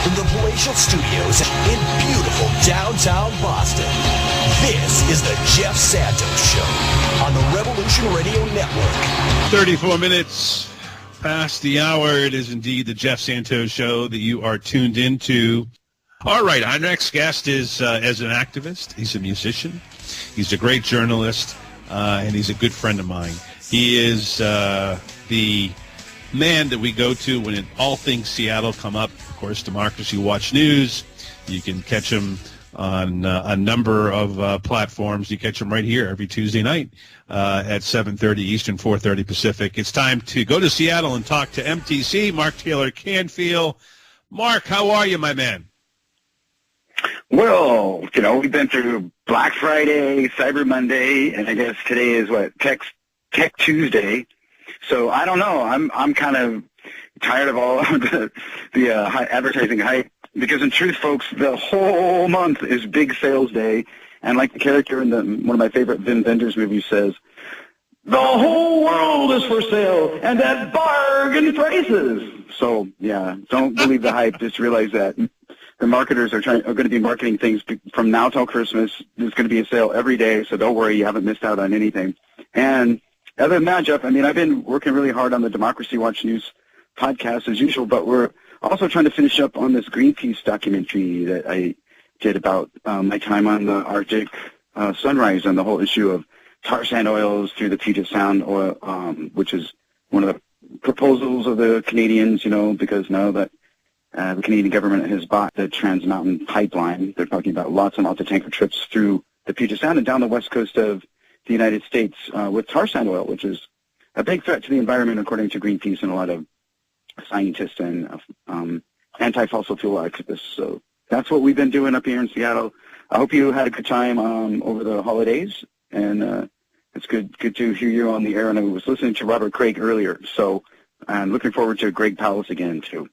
from the palatial studios in beautiful downtown Boston. This is the Jeff Santos Show on the Revolution Radio Network. 34 minutes past the hour. It is indeed the Jeff Santos Show that you are tuned into. All right, our next guest is as an activist. He's a musician. He's a great journalist, and he's a good friend of mine. He is the man that we go to when all things Seattle come up. Of course, Democracy Watch News. You can catch him on a number of platforms. You catch him right here every Tuesday night at 7:30 Eastern, 4:30 Pacific. It's time to go to Seattle and talk to MTC, Mark Taylor-Canfield. Mark, how are you, my man? Well, we've been through Black Friday, Cyber Monday, and I guess today is Tech Tuesday. So I don't know. I'm kind of tired of all the advertising hype because, in truth, folks, the whole month is big sales day, and like the character in one of my favorite Vin Vendors movies says, the whole world is for sale and at bargain prices. So yeah, don't believe the hype. Just realize that the marketers are going to be marketing things from now till Christmas. There's going to be a sale every day, so don't worry, you haven't missed out on anything. And other than that, Jeff, I've been working really hard on the Democracy Watch News podcast as usual, but we're also trying to finish up on this Greenpeace documentary that I did about my time on the Arctic sunrise and the whole issue of tar sand oils through the Puget Sound oil, which is one of the proposals of the Canadians, because now that the Canadian government has bought the Trans Mountain Pipeline, they're talking about lots and lots of tanker trips through the Puget Sound and down the west coast of the United States with tar sand oil, which is a big threat to the environment, according to Greenpeace and a lot of scientists and anti-fossil fuel activists. So that's what we've been doing up here in Seattle. I hope you had a good time over the holidays, and it's good to hear you on the air. And I was listening to Robert Craig earlier, so I'm looking forward to Greg Powell's again, too.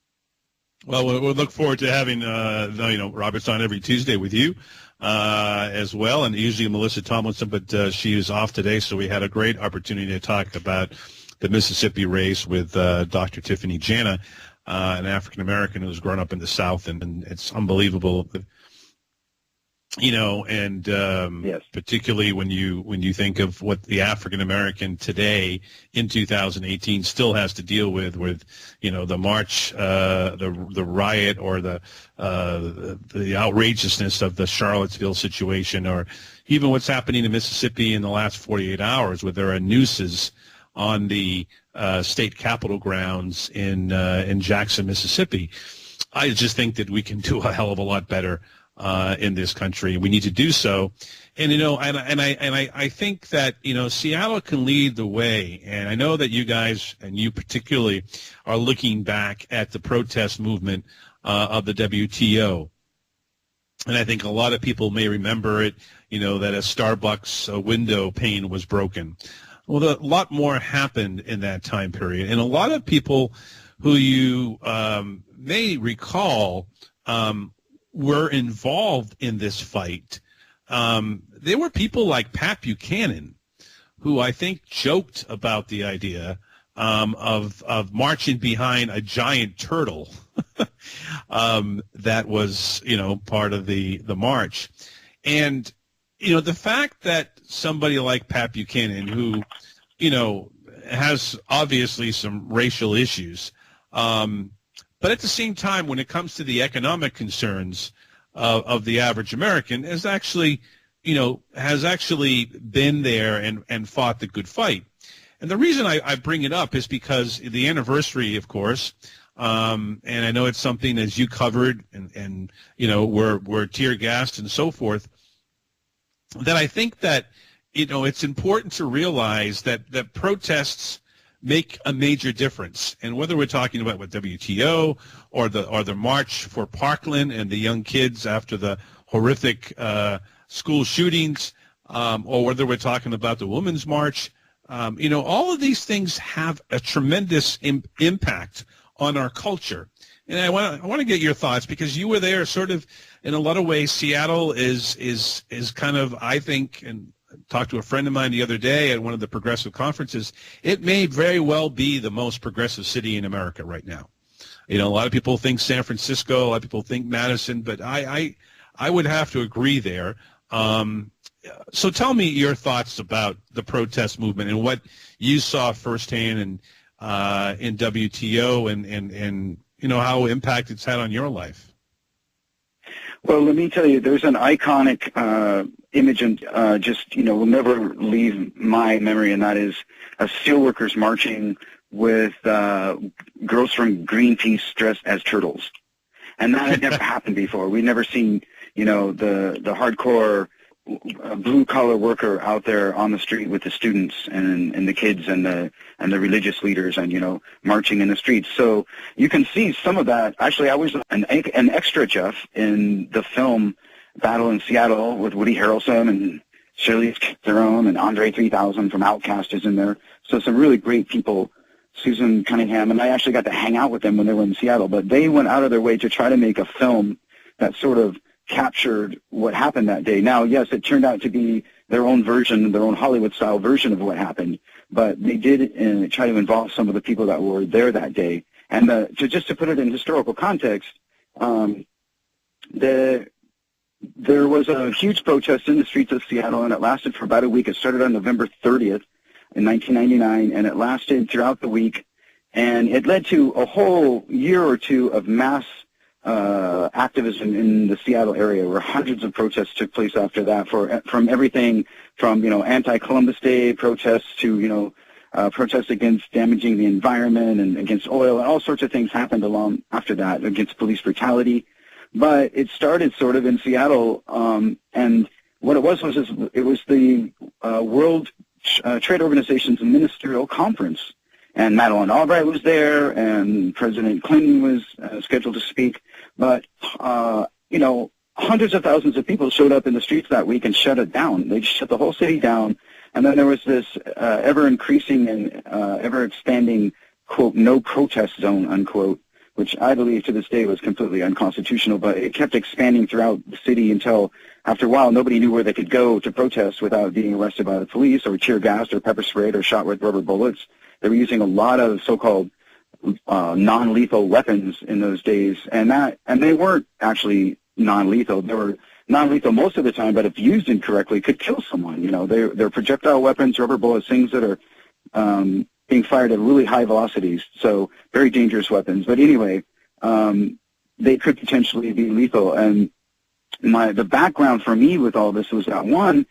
Well, we'll look forward to having, Robert's on every Tuesday with you as well, and usually Melissa Tomlinson, but she is off today, so we had a great opportunity to talk about the Mississippi race with Dr. Tiffany Jana, an African-American who's grown up in the South, and it's unbelievable, Yes. Particularly when you think of what the African-American today in 2018 still has to deal with the march, the riot, or the outrageousness of the Charlottesville situation, or even what's happening in Mississippi in the last 48 hours, where there are nooses on the state capitol grounds in Jackson, Mississippi. I just think that we can do a hell of a lot better in this country. We need to do so, and I think that Seattle can lead the way. And I know that you guys, and you particularly, are looking back at the protest movement of the WTO, and I think a lot of people may remember it. That a Starbucks window pane was broken. Well, a lot more happened in that time period, and a lot of people who you may recall were involved in this fight. There were people like Pat Buchanan, who I think joked about the idea of marching behind a giant turtle that was, part of the march. And, the fact that somebody like Pat Buchanan, who, has obviously some racial issues, but at the same time, when it comes to the economic concerns of the average American, has actually been there and fought the good fight. And the reason I bring it up is because the anniversary, of course, and I know it's something as you covered and we're tear gassed and so forth, that I think that, it's important to realize that protests make a major difference. And whether we're talking about with WTO or the march for Parkland and the young kids after the horrific school shootings, or whether we're talking about the Women's March, all of these things have a tremendous impact on our culture. And I want to get your thoughts, because you were there sort of in a lot of ways. Seattle is kind of, I think, and talked to a friend of mine the other day at one of the progressive conferences, it may very well be the most progressive city in America right now. A lot of people think San Francisco, a lot of people think Madison, but I would have to agree there. So tell me your thoughts about the protest movement and what you saw firsthand in WTO and how impact it's had on your life. Well, let me tell you, there's an iconic image and will never leave my memory, and that is steelworkers marching with girls from Greenpeace dressed as turtles. And that had never happened before. We'd never seen, the hardcore blue-collar worker out there on the street with the students and the kids and the religious leaders and, marching in the streets. So you can see some of that. Actually, I was an extra, Jeff, in the film Battle in Seattle with Woody Harrelson and Charlize Theron and Andre 3000 from Outkast is in there. So some really great people, Susan Cunningham, and I actually got to hang out with them when they were in Seattle. But they went out of their way to try to make a film that sort of captured what happened that day. Now, yes, it turned out to be their own version, their own Hollywood-style version of what happened, but they did try to involve some of the people that were there that day. And to put it in historical context, there was a huge protest in the streets of Seattle, and it lasted for about a week. It started on November 30th in 1999, and it lasted throughout the week, and it led to a whole year or two of mass activism in the Seattle area, where hundreds of protests took place after that, from everything from anti-Columbus Day protests to protests against damaging the environment and against oil, and all sorts of things happened along after that against police brutality. But it started sort of in Seattle, and what it was the World Trade Organization's Ministerial Conference. And Madeleine Albright was there, and President Clinton was scheduled to speak. But, hundreds of thousands of people showed up in the streets that week and shut it down. They shut the whole city down. And then there was this ever-increasing and ever-expanding, quote, no protest zone, unquote, which I believe to this day was completely unconstitutional. But it kept expanding throughout the city until, after a while, nobody knew where they could go to protest without being arrested by the police or tear gassed or pepper sprayed or shot with rubber bullets. They were using a lot of so-called non-lethal weapons in those days, and they weren't actually non-lethal. They were non-lethal most of the time, but if used incorrectly, could kill someone. They're projectile weapons, rubber bullets, things that are being fired at really high velocities, so very dangerous weapons. But anyway, they could potentially be lethal. And the background for me with all this was that, one,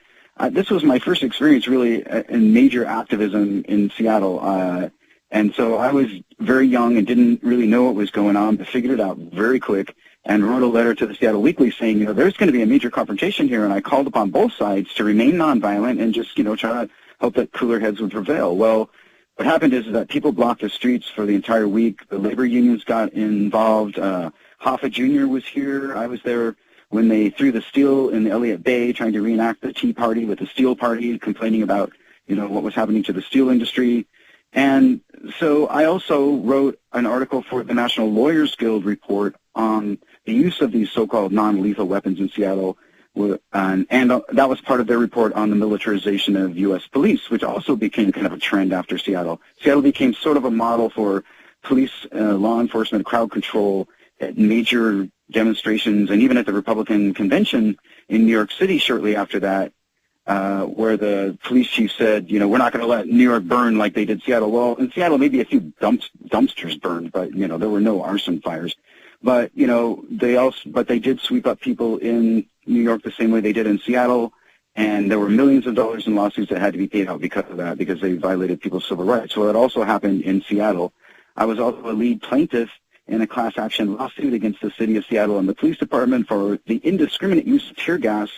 this was my first experience really in major activism in Seattle. And so I was very young and didn't really know what was going on, but figured it out very quick and wrote a letter to the Seattle Weekly saying, there's going to be a major confrontation here. And I called upon both sides to remain nonviolent and just, try to hope that cooler heads would prevail. Well, what happened is that people blocked the streets for the entire week. The labor unions got involved. Hoffa Jr. was here. I was there when they threw the steel in the Elliott Bay, trying to reenact the Tea Party with the Steel Party, complaining about, what was happening to the steel industry. And so I also wrote an article for the National Lawyers Guild report on the use of these so-called non-lethal weapons in Seattle, and that was part of their report on the militarization of U.S. police, which also became kind of a trend after Seattle. Seattle became sort of a model for police, law enforcement, crowd control at major demonstrations, and even at the Republican convention in New York City shortly after that, where the police chief said, we're not going to let New York burn like they did Seattle. Well, in Seattle, maybe a few dumpsters burned, but, there were no arson fires. But, they did sweep up people in New York the same way they did in Seattle, and there were millions of dollars in lawsuits that had to be paid out because of that, because they violated people's civil rights. So it also happened in Seattle. I was also a lead plaintiff in a class action lawsuit against the city of Seattle and the police department for the indiscriminate use of tear gas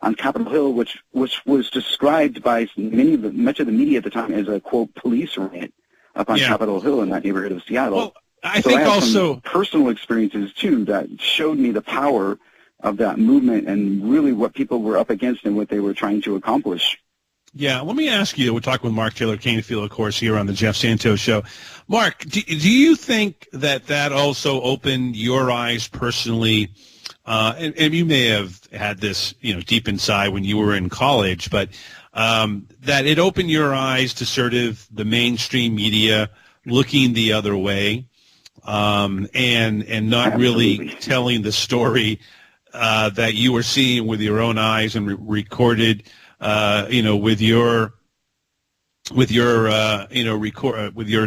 on Capitol Hill, which was described by much of the media at the time as a, quote, police riot up on Capitol Hill in that neighborhood of Seattle. Well, I had also some personal experiences, too, that showed me the power of that movement and really what people were up against and what they were trying to accomplish. Yeah, let me ask you, we're talking with Mark Taylor-Canfield, of course, here on the Jeff Santos Show. Mark, do you think that also opened your eyes personally, and you may have had this, deep inside when you were in college, but that it opened your eyes to sort of the mainstream media looking the other way? and not really telling the story that you were seeing with your own eyes and recorded, with your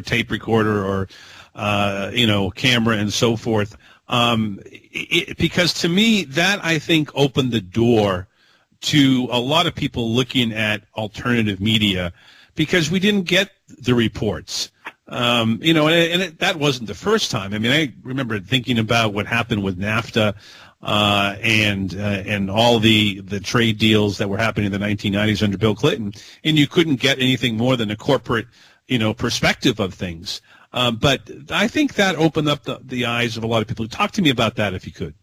tape recorder or camera and so forth. Because to me, that I think opened the door to a lot of people looking at alternative media, because we didn't get the reports. That wasn't the first time. I mean, I remember thinking about what happened with NAFTA and all the trade deals that were happening in the 1990s under Bill Clinton, and you couldn't get anything more than a corporate, perspective of things. But I think that opened up the eyes of a lot of people. Talk to me about that, if you could.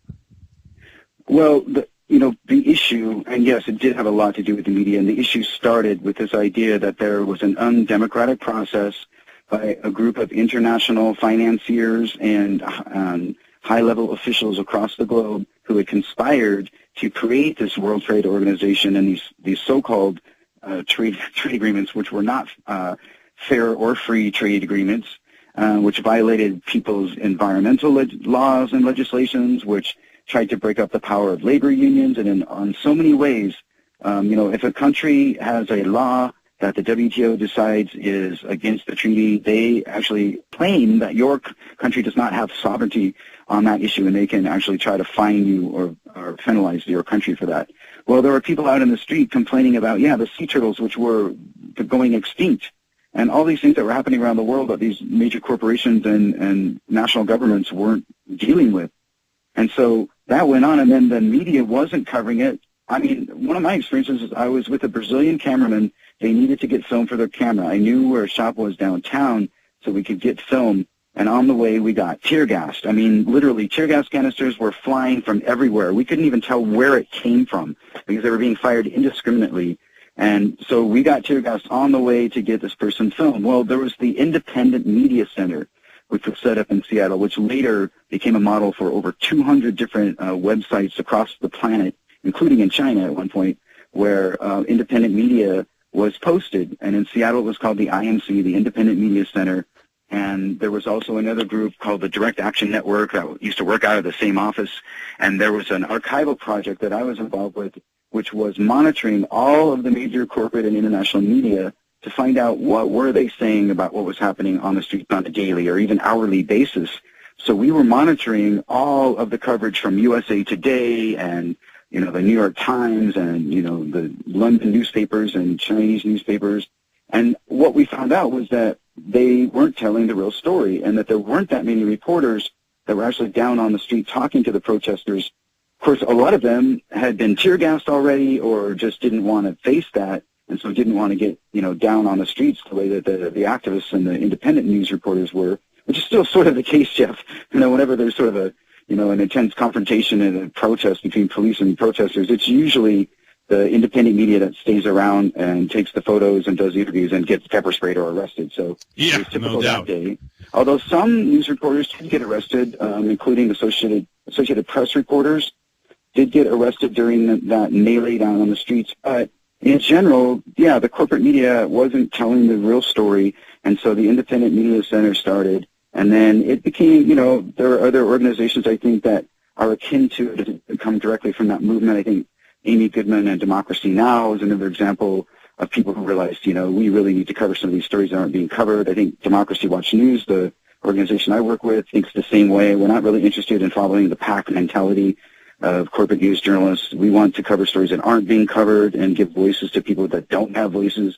Well, the issue, and yes, it did have a lot to do with the media, and the issue started with this idea that there was an undemocratic process by a group of international financiers and high-level officials across the globe who had conspired to create this World Trade Organization and these so-called trade agreements, which were not fair or free trade agreements, which violated people's environmental laws and legislations, which tried to break up the power of labor unions, and on so many ways, if a country has a law that the WTO decides is against the treaty, they actually claim that your country does not have sovereignty on that issue, and they can actually try to fine you or penalize your country for that. Well, there were people out in the street complaining about, the sea turtles, which were going extinct, and all these things that were happening around the world that these major corporations and national governments weren't dealing with. And so that went on, and then the media wasn't covering it. I mean, one of my experiences is I was with a Brazilian cameraman. They needed to get film for their camera. I knew where a shop was downtown so we could get film, and on the way we got tear gassed. I mean, literally, tear gas canisters were flying from everywhere. We couldn't even tell where it came from because they were being fired indiscriminately. And so we got tear gassed on the way to get this person film. Well, there was the Independent Media Center, which was set up in Seattle, which later became a model for over 200 different websites across the planet, including in China at one point, where independent media was posted. And in Seattle, it was called the IMC, the Independent Media Center. And there was also another group called the Direct Action Network that used to work out of the same office. And there was an archival project that I was involved with, which was monitoring all of the major corporate and international media to find out what were they saying about what was happening on the streets on a daily or even hourly basis. So we were monitoring all of the coverage from USA Today and, the New York Times and, the London newspapers and Chinese newspapers. And what we found out was that they weren't telling the real story and that there weren't that many reporters that were actually down on the street talking to the protesters. Of course, a lot of them had been tear gassed already or just didn't want to face that, and so didn't want to get, down on the streets the way that the activists and the independent news reporters were, which is still sort of the case, Jeff. Whenever there's sort of a, an intense confrontation and a protest between police and protesters, it's usually the independent media that stays around and takes the photos and does the interviews and gets pepper sprayed or arrested. So it was typical no doubt. That day. Although some news reporters did get arrested, including Associated Press reporters, did get arrested during that melee down on the streets. But in general, the corporate media wasn't telling the real story, and so the Independent Media Center started. And then it became, there are other organizations, I think, that are akin to it that come directly from that movement. I think Amy Goodman and Democracy Now! Is another example of people who realized, we really need to cover some of these stories that aren't being covered. I think Democracy Watch News, the organization I work with, thinks the same way. We're not really interested in following the pack mentality of corporate news journalists. We want to cover stories that aren't being covered and give voices to people that don't have voices.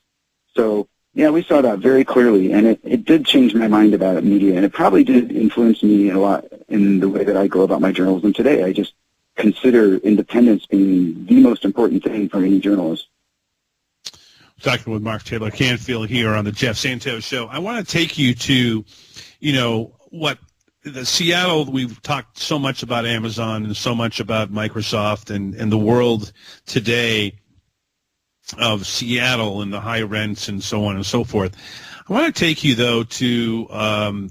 So, we saw that very clearly, and it did change my mind about media, and it probably did influence me a lot in the way that I go about my journalism today. I just consider independence being the most important thing for any journalist. Talking with Mark Taylor-Canfield here on the Jeff Santos Show. I want to take you to, what the Seattle, we've talked so much about Amazon and so much about Microsoft and the world today of Seattle and the high rents and so on and so forth. I want to take you, though, to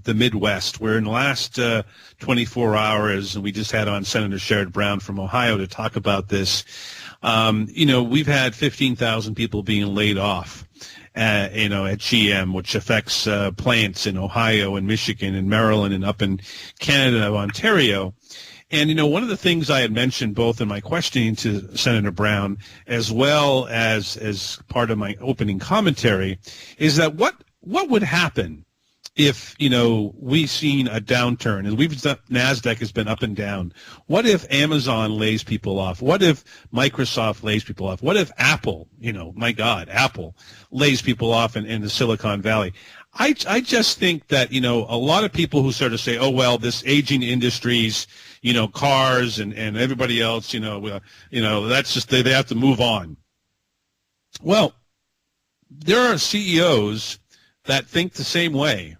the Midwest, where in the last 24 hours, and we just had on Senator Sherrod Brown from Ohio to talk about this, we've had 15,000 people being laid off, at GM, which affects plants in Ohio and Michigan and Maryland and up in Canada, Ontario. And, one of the things I had mentioned both in my questioning to Senator Brown as well as part of my opening commentary is that what would happen if, we've seen a downturn and NASDAQ has been up and down? What if Amazon lays people off? What if Microsoft lays people off? What if Apple, Apple lays people off in the Silicon Valley? I just think that, a lot of people who sort of say, oh, well, this aging industries, cars and everybody else, that's just, they have to move on. Well, there are CEOs that think the same way,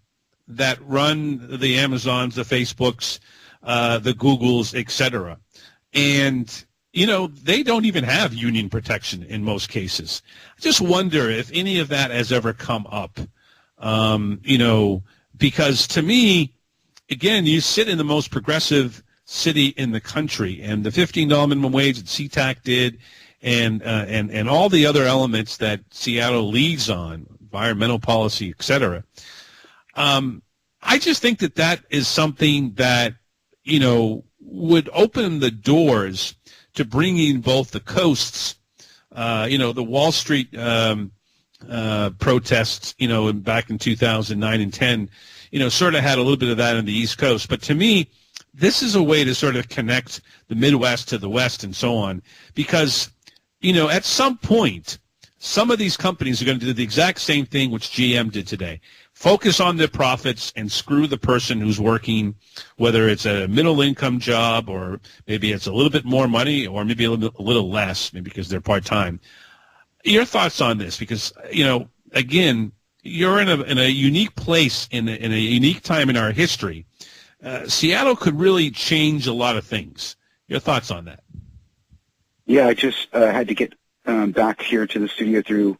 that run the Amazons, the Facebooks, the Googles, etc. And, they don't even have union protection in most cases. I just wonder if any of that has ever come up, because to me, again, you sit in the most progressive city in the country, and the $15 minimum wage that CTAC did, and all the other elements that Seattle leads on, environmental policy, et cetera. I just think that is something that, would open the doors to bringing both the coasts, the Wall Street protests, back in 2009 and 10, sort of had a little bit of that on the East Coast. But to me, this is a way to sort of connect the Midwest to the West and so on, because, at some point, some of these companies are going to do the exact same thing which GM did today. Focus on their profits and screw the person who's working, whether it's a middle-income job or maybe it's a little bit more money or maybe a little less, maybe because they're part-time. Your thoughts on this? Because, again, you're in a unique place in a unique time in our history. Seattle could really change a lot of things. Your thoughts on that? Yeah, I just had to get back here to the studio through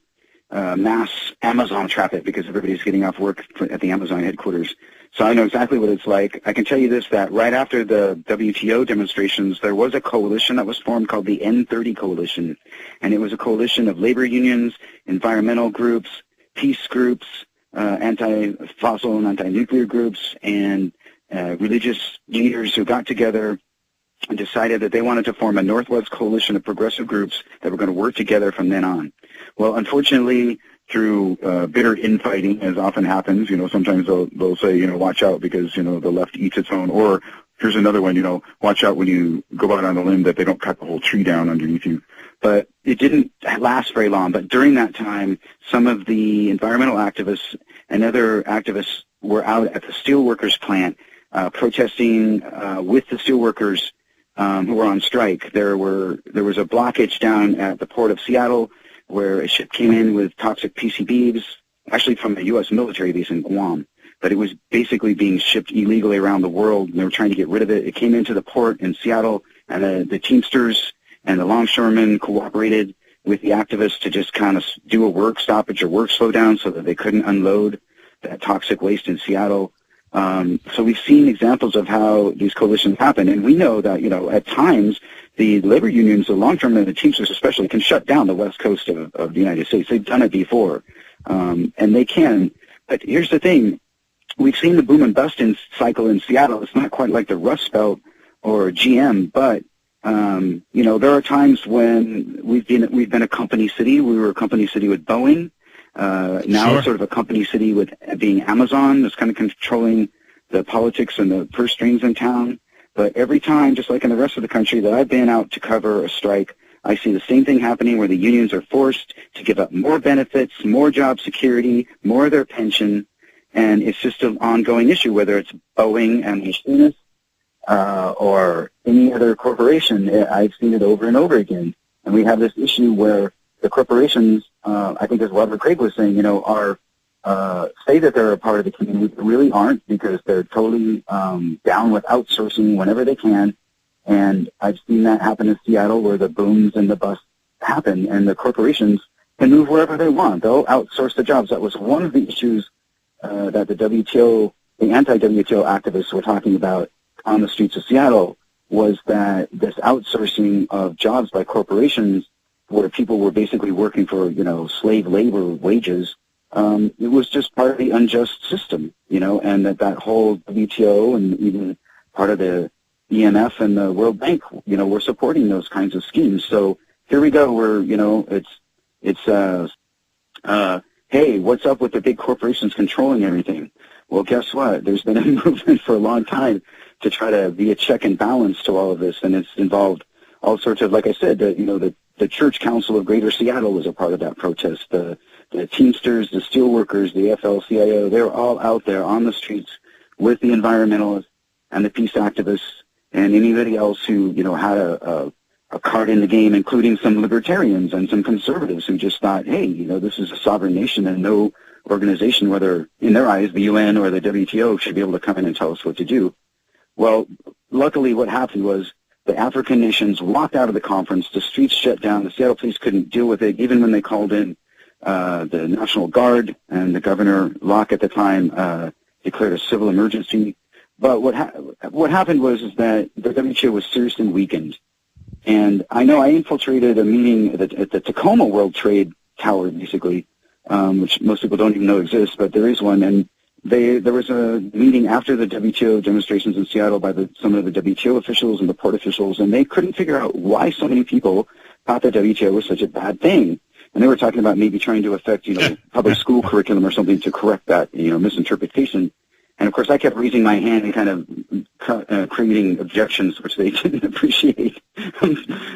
mass Amazon traffic because everybody's getting off work at the Amazon headquarters. So I know exactly what it's like. I can tell you this, that right after the WTO demonstrations, there was a coalition that was formed called the N30 Coalition. And it was a coalition of labor unions, environmental groups, peace groups, anti-fossil and anti-nuclear groups, and religious leaders who got together and decided that they wanted to form a Northwest coalition of progressive groups that were going to work together from then on. Well, unfortunately, through bitter infighting, as often happens, sometimes they'll say, watch out because, the left eats its own. Or here's another one, watch out when you go out on a limb that they don't cut the whole tree down underneath you. But it didn't last very long. But during that time, some of the environmental activists and other activists were out at the steelworkers plant protesting with the steelworkers who were on strike. There was a blockage down at the port of Seattle where a ship came in with toxic PCBs, actually from a U.S. military base in Guam. But it was basically being shipped illegally around the world, and they were trying to get rid of it. It came into the port in Seattle, and the Teamsters and the longshoremen cooperated with the activists to just kind of do a work stoppage or work slowdown so that they couldn't unload that toxic waste in Seattle. So we've seen examples of how these coalitions happen, and we know that, at times the labor unions, the long-term and the Teamsters especially, can shut down the west coast of the United States. They've done it before, and they can. But here's the thing. We've seen the boom and bust cycle in Seattle. It's not quite like the Rust Belt or GM, but, there are times when we've been a company city. We were a company city with Boeing. Now Sure. It's sort of a company city with being Amazon that's kind of controlling the politics and the purse strings in town. But every time, just like in the rest of the country, that I've been out to cover a strike, I see the same thing happening where the unions are forced to give up more benefits, more job security, more of their pension, and it's just an ongoing issue, whether it's Boeing and machinists or any other corporation. I've seen it over and over again. And we have this issue where the corporations, I think as Robert Craig was saying, say that they're a part of the community, but really aren't, because they're totally down with outsourcing whenever they can. And I've seen that happen in Seattle where the booms and the busts happen, and the corporations can move wherever they want. They'll outsource the jobs. That was one of the issues that the anti-WTO activists were talking about on the streets of Seattle was that this outsourcing of jobs by corporations where people were basically working for, slave labor wages, it was just part of the unjust system, and that whole WTO and even part of the EMF and the World Bank, were supporting those kinds of schemes. So here we go, where, hey, what's up with the big corporations controlling everything? Well, guess what? There's been a movement for a long time to try to be a check and balance to all of this, and it's involved all sorts of, like I said, the Church Council of Greater Seattle was a part of that protest. The Teamsters, the Steelworkers, the AFL-CIO, they were all out there on the streets with the environmentalists and the peace activists and anybody else who, had a card in the game, including some libertarians and some conservatives who just thought, hey, this is a sovereign nation and no organization, whether in their eyes the UN or the WTO, should be able to come in and tell us what to do. Well, luckily what happened was the African nations walked out of the conference, the streets shut down, the Seattle police couldn't deal with it, even when they called in the National Guard, and the Governor Locke at the time declared a civil emergency. But what happened was that the WTO was seriously weakened. And I know I infiltrated a meeting at the Tacoma World Trade Tower, basically, which most people don't even know exists, but there is one. And there was a meeting after the WTO demonstrations in Seattle by some of the WTO officials and the port officials, and they couldn't figure out why so many people thought the WTO was such a bad thing. And they were talking about maybe trying to affect, public school curriculum or something to correct that, misinterpretation. And, of course, I kept raising my hand and kind of creating objections, which they didn't appreciate.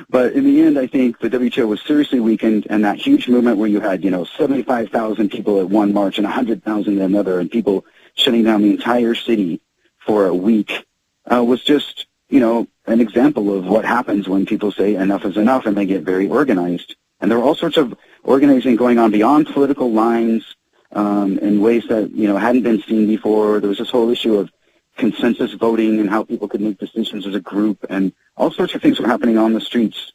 But in the end, I think the WTO was seriously weakened, and that huge movement where you had, 75,000 people at one march and 100,000 at another, and people shutting down the entire city for a week, was just, an example of what happens when people say enough is enough, and they get very organized. And there were all sorts of organizing going on beyond political lines, in ways that, hadn't been seen before. There was this whole issue of consensus voting and how people could make decisions as a group, and all sorts of things were happening on the streets.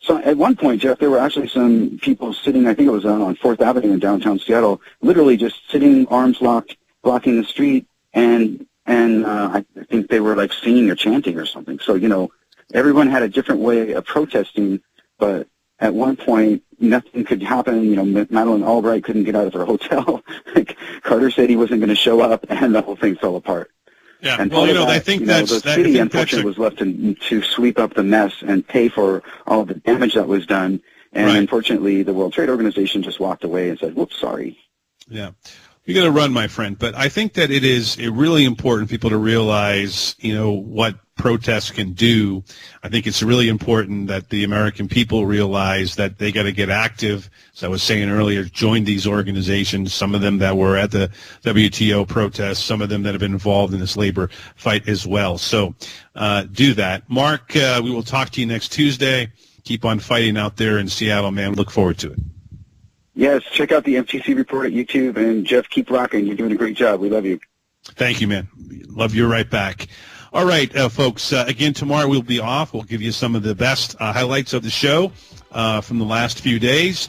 So at one point, Jeff, there were actually some people sitting, I think it was on 4th Avenue in downtown Seattle, literally just sitting, arms locked, blocking the street, and I think they were like singing or chanting or something. So, everyone had a different way of protesting, but at one point, nothing could happen. Madeleine Albright couldn't get out of her hotel. Carter said he wasn't going to show up, and the whole thing fell apart. Yeah, and I think the city, unfortunately, was left to sweep up the mess and pay for all of the damage that was done. And unfortunately, the World Trade Organization just walked away and said, "Whoops, sorry." Yeah. You got to run, my friend. But I think that it is really important for people to realize, what protests can do. I think it's really important that the American people realize that they got to get active. As I was saying earlier, join these organizations, some of them that were at the WTO protests, some of them that have been involved in this labor fight as well. So do that. Mark, we will talk to you next Tuesday. Keep on fighting out there in Seattle, man. Look forward to it. Yes, check out the MTC report at YouTube, and Jeff, keep rocking. You're doing a great job. We love you. Thank you, man. Love you right back. All right, folks, again, tomorrow we'll be off. We'll give you some of the best highlights of the show from the last few days.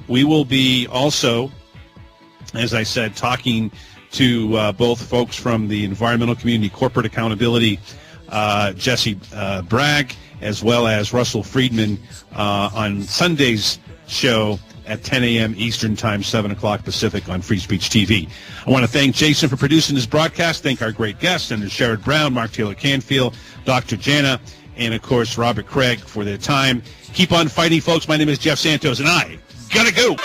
We will be also, as I said, talking to both folks from the environmental community, corporate accountability, Jesse Bragg, as well as Russell Friedman on Sunday's show at 10 a.m. Eastern Time, 7 o'clock Pacific on Free Speech TV. I want to thank Jason for producing this broadcast, thank our great guests, Senator Sherrod Brown, Mark Taylor-Canfield, Dr. Jana, and, of course, Robert Craig for their time. Keep on fighting, folks. My name is Jeff Santos, and I gotta go.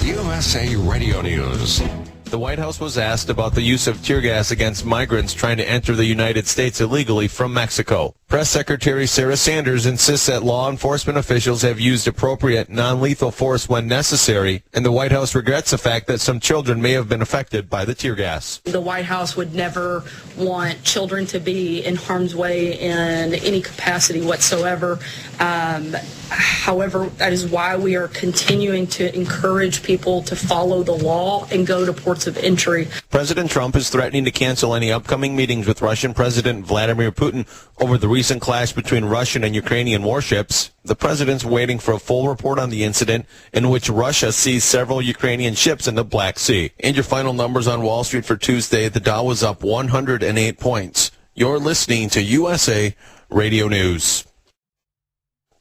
USA Radio News. The White House was asked about the use of tear gas against migrants trying to enter the United States illegally from Mexico. Press Secretary Sarah Sanders insists that law enforcement officials have used appropriate non-lethal force when necessary, and the White House regrets the fact that some children may have been affected by the tear gas. The White House would never want children to be in harm's way in any capacity whatsoever. However, that is why we are continuing to encourage people to follow the law and go to ports of entry. President Trump is threatening to cancel any upcoming meetings with Russian President Vladimir Putin over the recent clash between Russian and Ukrainian warships. The president's waiting for a full report on the incident in which Russia seized several Ukrainian ships in the Black Sea. And your final numbers on Wall Street for Tuesday, the Dow was up 108 points. You're listening to USA Radio News.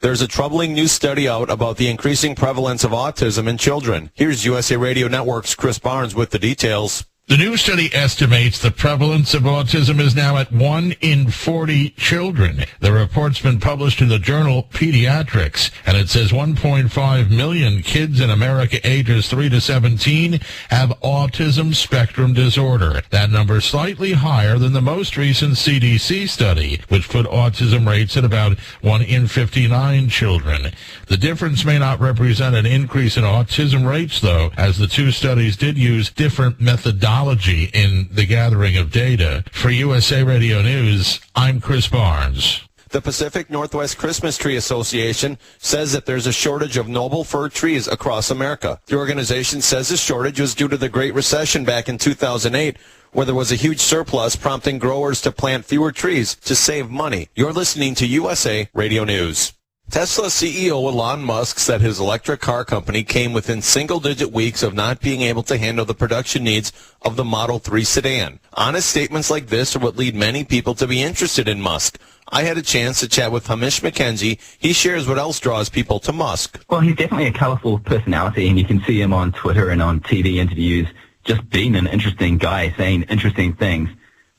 There's a troubling new study out about the increasing prevalence of autism in children. Here's USA Radio Network's Chris Barnes with the details. The new study estimates the prevalence of autism is now at 1 in 40 children. The report's been published in the journal Pediatrics, and it says 1.5 million kids in America ages 3 to 17 have autism spectrum disorder. That number is slightly higher than the most recent CDC study, which put autism rates at about 1 in 59 children. The difference may not represent an increase in autism rates, though, as the two studies did use different methodologies in the gathering of data. For USA Radio News, I'm Chris Barnes. The Pacific Northwest Christmas Tree Association says that there's a shortage of noble fir trees across America. The organization says the shortage was due to the Great Recession back in 2008, where there was a huge surplus, prompting growers to plant fewer trees to save money. You're listening to USA Radio News. Tesla CEO Elon Musk said his electric car company came within single-digit weeks of not being able to handle the production needs of the Model 3 sedan. Honest statements like this are what lead many people to be interested in Musk. I had a chance to chat with Hamish McKenzie. He shares what else draws people to Musk. Well, he's definitely a colorful personality, and you can see him on Twitter and on TV interviews just being an interesting guy, saying interesting things.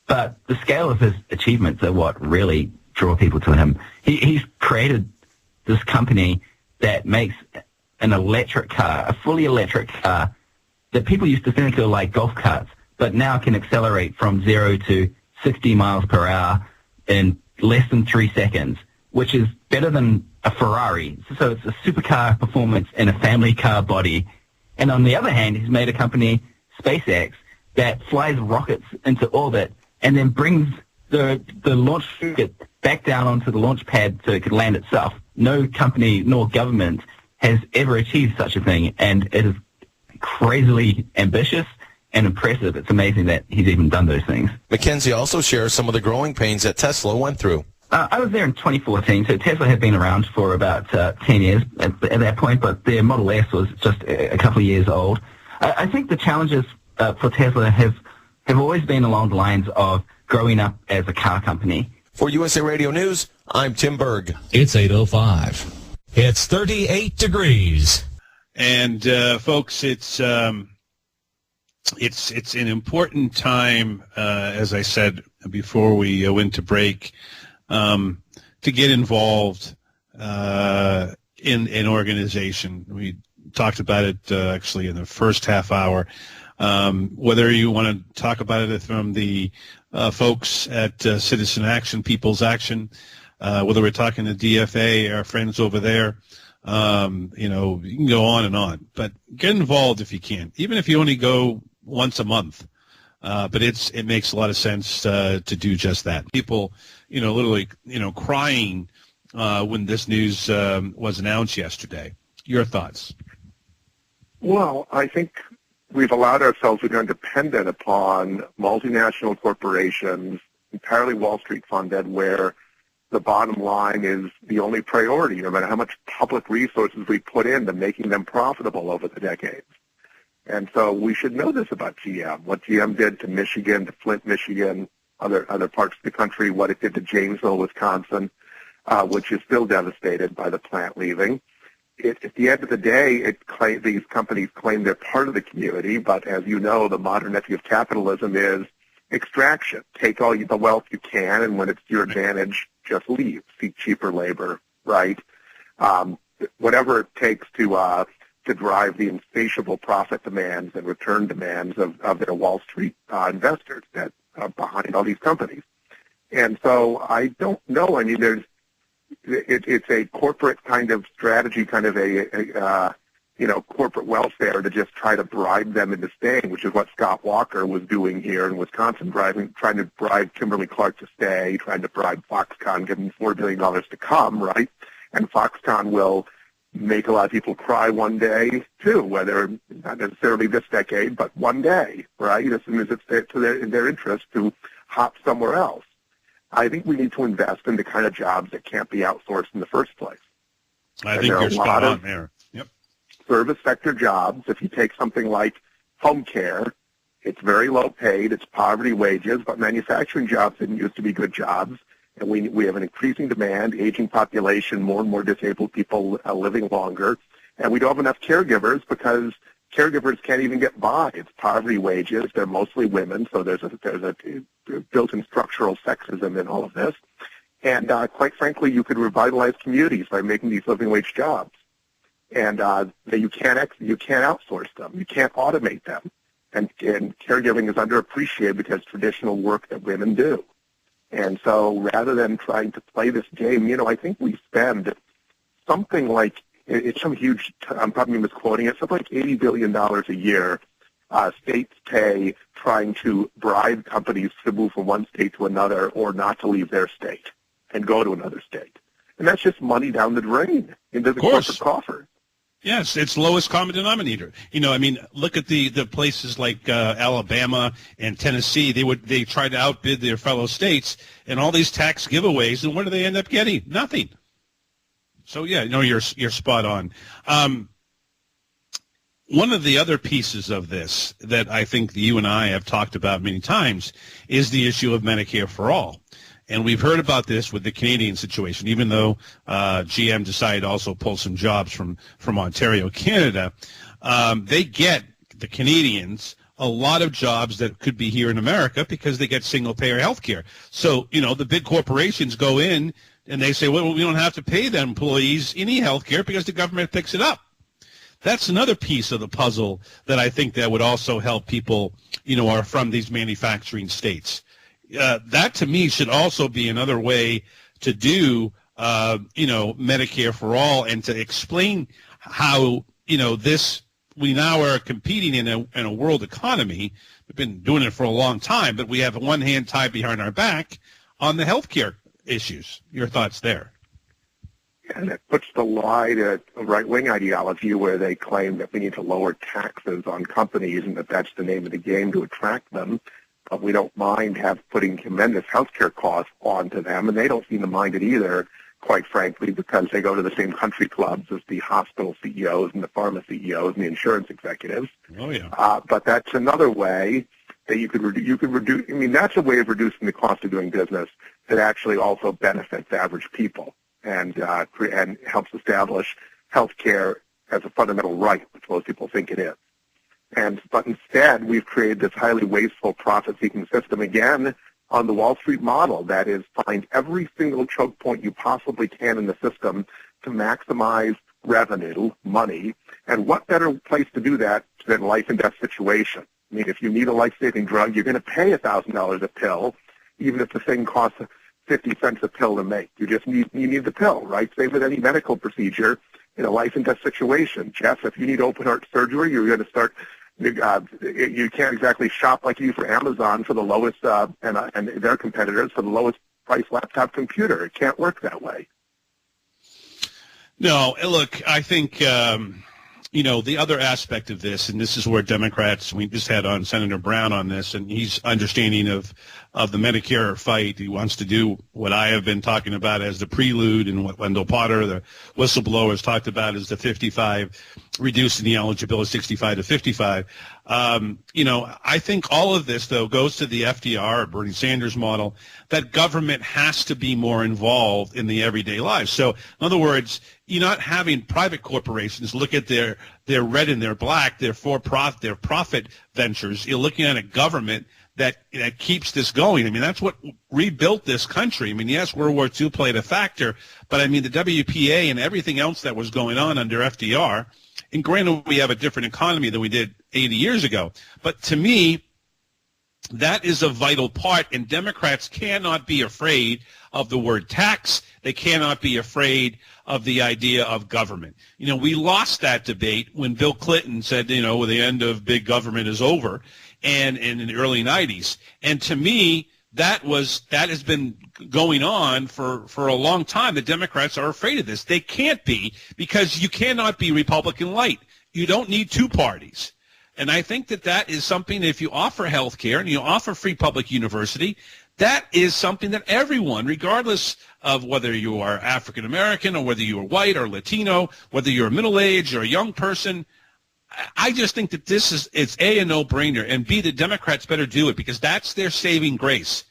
But the scale of his achievements are what really draw people to him. He's created this company that makes an electric car, a fully electric car, that people used to think are like golf carts, but now can accelerate from 0 to 60 miles per hour in less than 3 seconds, which is better than a Ferrari. So it's a supercar performance in a family car body. And on the other hand, he's made a company, SpaceX, that flies rockets into orbit and then brings the launch rocket back down onto the launch pad so it could land itself. No company nor government has ever achieved such a thing, and it is crazily ambitious and impressive. It's amazing that he's even done those things. McKenzie also shares some of the growing pains that Tesla went through. I was there in 2014, so Tesla had been around for about 10 years at that point, but their Model S was just a couple of years old. I think the challenges for Tesla have always been along the lines of growing up as a car company. For USA Radio News, I'm Tim Berg. It's 8:05. It's 38 degrees. And folks, it's an important time, as I said before we went to break, to get involved in organization. We talked about it actually in the first half hour. Whether you want to talk about it from the folks at Citizen Action, People's Action, whether we're talking to DFA, our friends over there, you can go on and on. But get involved if you can, even if you only go once a month. But it makes a lot of sense to do just that. People, literally, crying when this news was announced yesterday. Your thoughts? Well, I think we've allowed ourselves to become dependent upon multinational corporations, entirely Wall Street funded, where the bottom line is the only priority, no matter how much public resources we put into making them profitable over the decades. And so we should know this about GM, what GM did to Michigan, to Flint, Michigan, other parts of the country, what it did to Janesville, Wisconsin, which is still devastated by the plant leaving. At the end of the day, these companies claim they're part of the community, but as you know, the modern ethic of capitalism is extraction. Take all the wealth you can, and when it's to your advantage, just leave. Seek cheaper labor, right? Whatever it takes to drive the insatiable profit demands and return demands of their Wall Street investors that are behind all these companies. And so I don't know. I mean, it's a corporate kind of strategy, kind of a corporate welfare to just try to bribe them into staying, which is what Scott Walker was doing here in Wisconsin, trying to bribe Kimberly Clark to stay, trying to bribe Foxconn, give them $4 billion to come, right? And Foxconn will, make a lot of people cry one day too, whether not necessarily this decade, but one day, right? As soon as it's in their interest to hop somewhere else. I think we need to invest in the kind of jobs that can't be outsourced in the first place. I think you're spot on there. Yep. Service sector jobs, if you take something like home care, it's very low paid, it's poverty wages, but manufacturing jobs didn't used to be good jobs. And we have an increasing demand, aging population, more and more disabled people living longer. And we don't have enough caregivers because caregivers can't even get by. It's poverty wages. They're mostly women, so there's a built-in structural sexism in all of this. And quite frankly, you could revitalize communities by making these living wage jobs. And you can't outsource them. You can't automate them. And caregiving is underappreciated because traditional work that women do. And so rather than trying to play this game, I think we spend something like, it's some huge, I'm probably misquoting it, something like $80 billion a year states pay trying to bribe companies to move from one state to another or not to leave their state and go to another state. And that's just money down the drain into the corporate coffers. Yes, it's lowest common denominator. Look at the places like Alabama and Tennessee. They try to outbid their fellow states and all these tax giveaways, and what do they end up getting? Nothing. So yeah, you're spot on. One of the other pieces of this that I think you and I have talked about many times is the issue of Medicare for all. And we've heard about this with the Canadian situation, even though GM decided to also pull some jobs from Ontario, Canada. They get, the Canadians, a lot of jobs that could be here in America because they get single-payer health care. So, the big corporations go in and they say, well, we don't have to pay the employees any health care because the government picks it up. That's another piece of the puzzle that I think that would also help people, are from these manufacturing states. That to me should also be another way to do, Medicare for all and to explain how, we now are competing in a world economy. We've been doing it for a long time, but we have one hand tied behind our back on the healthcare issues. Your thoughts there? And it puts the lie to a right-wing ideology where they claim that we need to lower taxes on companies and that's the name of the game to attract them. But we don't mind putting tremendous healthcare costs onto them, and they don't seem to mind it either, quite frankly, because they go to the same country clubs as the hospital CEOs and the pharma CEOs and the insurance executives. Oh yeah. But that's another way that you could reduce. I mean, that's a way of reducing the cost of doing business that actually also benefits average people and helps establish healthcare as a fundamental right, which most people think it is. But instead, we've created this highly wasteful, profit-seeking system, again, on the Wall Street model. That is, find every single choke point you possibly can in the system to maximize revenue, money. And what better place to do that than life and death situation? I mean, if you need a life-saving drug, you're going to pay $1,000 a pill, even if the thing costs 50 cents a pill to make. You need the pill, right? Same with any medical procedure in a life and death situation. Jeff, if you need open heart surgery, you're going to start. You can't exactly shop like you for Amazon for the lowest and their competitors for the lowest price laptop computer. It can't work that way. No, look, I think the other aspect of this, and this is where Democrats, we just had on Senator Brown on this, and he's understanding of the Medicare fight. He wants to do what I have been talking about as the prelude, and what Wendell Potter, the whistleblowers, talked about as the 55, reducing the eligibility 65 to 55. I think all of this, though, goes to the FDR or Bernie Sanders model that government has to be more involved in the everyday lives. So, in other words, you're not having private corporations look at their red and their black, their profit ventures. You're looking at a government that keeps this going. I mean, that's what rebuilt this country. I mean, yes, World War II played a factor, but I mean, the WPA and everything else that was going on under FDR, and granted, we have a different economy than we did 80 years ago, but to me, that is a vital part, and Democrats cannot be afraid of the word tax. They cannot be afraid of the idea of government. We lost that debate when Bill Clinton said, the end of big government is over, and in the early 90s. And to me, that has been going on for a long time. The Democrats are afraid of this. They can't be, because you cannot be Republican light. You don't need two parties. And I think that is something, if you offer health care and you offer free public university, that is something that everyone, regardless of whether you are African American or whether you are white or Latino, whether you're middle-aged or a young person, I just think that it's A, a no-brainer, and B, the Democrats better do it, because that's their saving grace.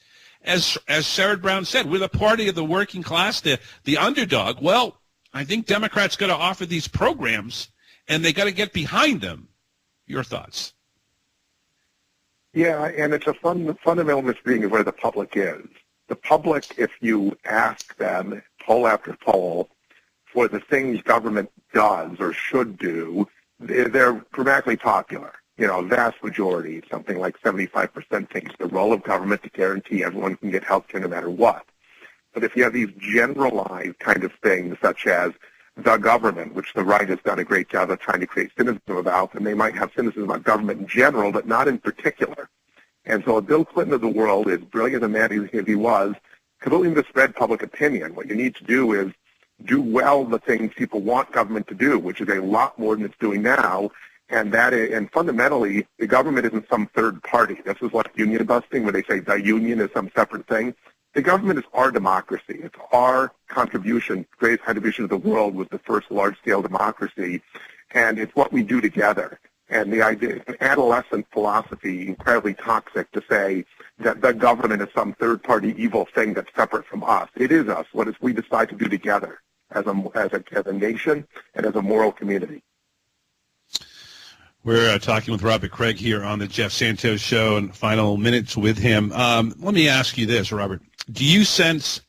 As Sherrod Brown said, we're the party of the working class, the underdog. Well, I think Democrats got to offer these programs, and they got to get behind them. Your thoughts? Yeah, and it's a fundamental misreading of where the public is. The public, if you ask them, poll after poll, for the things government does or should do, they're dramatically popular. You know, a vast majority, something like 75%, thinks the role of government to guarantee everyone can get health care no matter what. But if you have these generalized kind of things, such as the government, which the right has done a great job of trying to create cynicism about, and they might have cynicism about government in general, but not in particular. And so a Bill Clinton of the world, as brilliant a man as he was, completely misread public opinion. What you need to do is do well the things people want government to do, which is a lot more than it's doing now. And fundamentally, the government isn't some third party. This is like union busting, where they say the union is some separate thing. The government is our democracy. It's our contribution. Greatest contribution to the world was the first large-scale democracy, and it's what we do together. And the idea, an adolescent philosophy, incredibly toxic to say that the government is some third-party evil thing that's separate from us. It is us. What is we decide to do together as a nation and as a moral community. We're talking with Robert Craig here on the Jeff Santos Show, and final minutes with him. Let me ask you this, Robert. Do you sense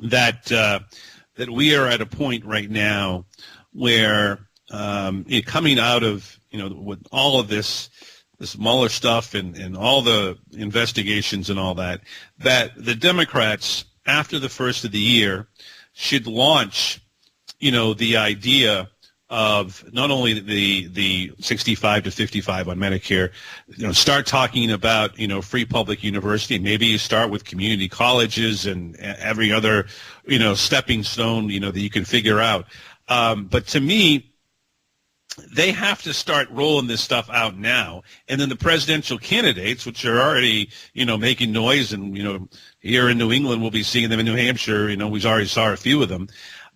that that we are at a point right now where coming out of, with all of this Mueller stuff and all the investigations and all that the Democrats, after the first of the year, should launch, the idea of not only the 65 to 55 on Medicare, start talking about, free public university. Maybe you start with community colleges and every other, stepping stone, that you can figure out. But to me, they have to start rolling this stuff out now. And then the presidential candidates, which are already, making noise, and, here in New England, we'll be seeing them in New Hampshire. We already saw a few of them.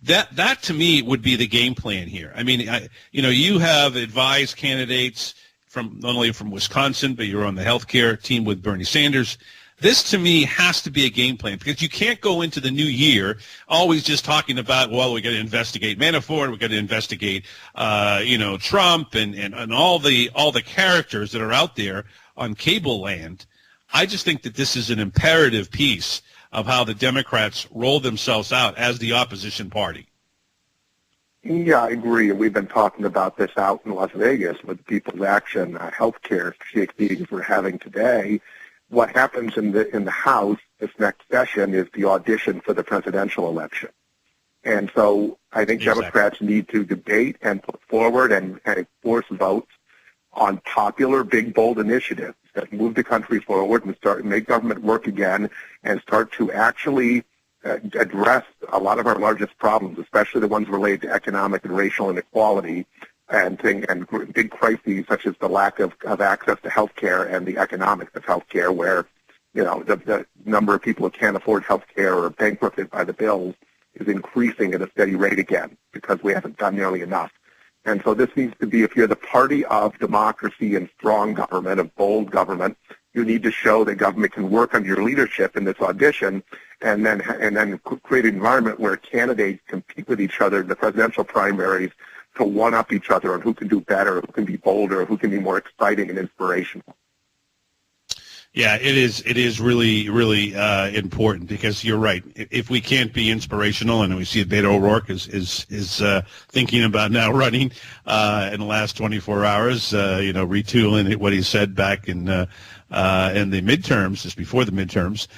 That to me would be the game plan here. I mean, you have advised candidates from not only from Wisconsin, but you're on the healthcare team with Bernie Sanders. This to me has to be a game plan, because you can't go into the new year always just talking about, well, we got to investigate Manafort, we got to investigate, Trump and all the characters that are out there on cable land. I just think that this is an imperative piece of how the Democrats roll themselves out as the opposition party. Yeah, I agree. We've been talking about this out in Las Vegas with People's Action healthcare strategic meetings we're having today. What happens in the House this next session is the audition for the presidential election. And so I think exactly. Democrats need to debate and put forward and force votes on popular, big, bold initiatives that move the country forward and start make government work again and start to actually address a lot of our largest problems, especially the ones related to economic and racial inequality and big crises such as the lack of access to health care and the economics of health care, where the number of people who can't afford health care or are bankrupted by the bills is increasing at a steady rate again because we haven't done nearly enough. And so this needs to be, if you're the party of democracy and strong government, of bold government, you need to show that government can work under your leadership in this audition, and then create an environment where candidates compete with each other in the presidential primaries to one-up each other on who can do better, who can be bolder, who can be more exciting and inspirational. Yeah, it is really, really important, because you're right. If we can't be inspirational, and we see Beto O'Rourke is thinking about now running in the last 24 hours, retooling what he said back in the midterms, just before the midterms.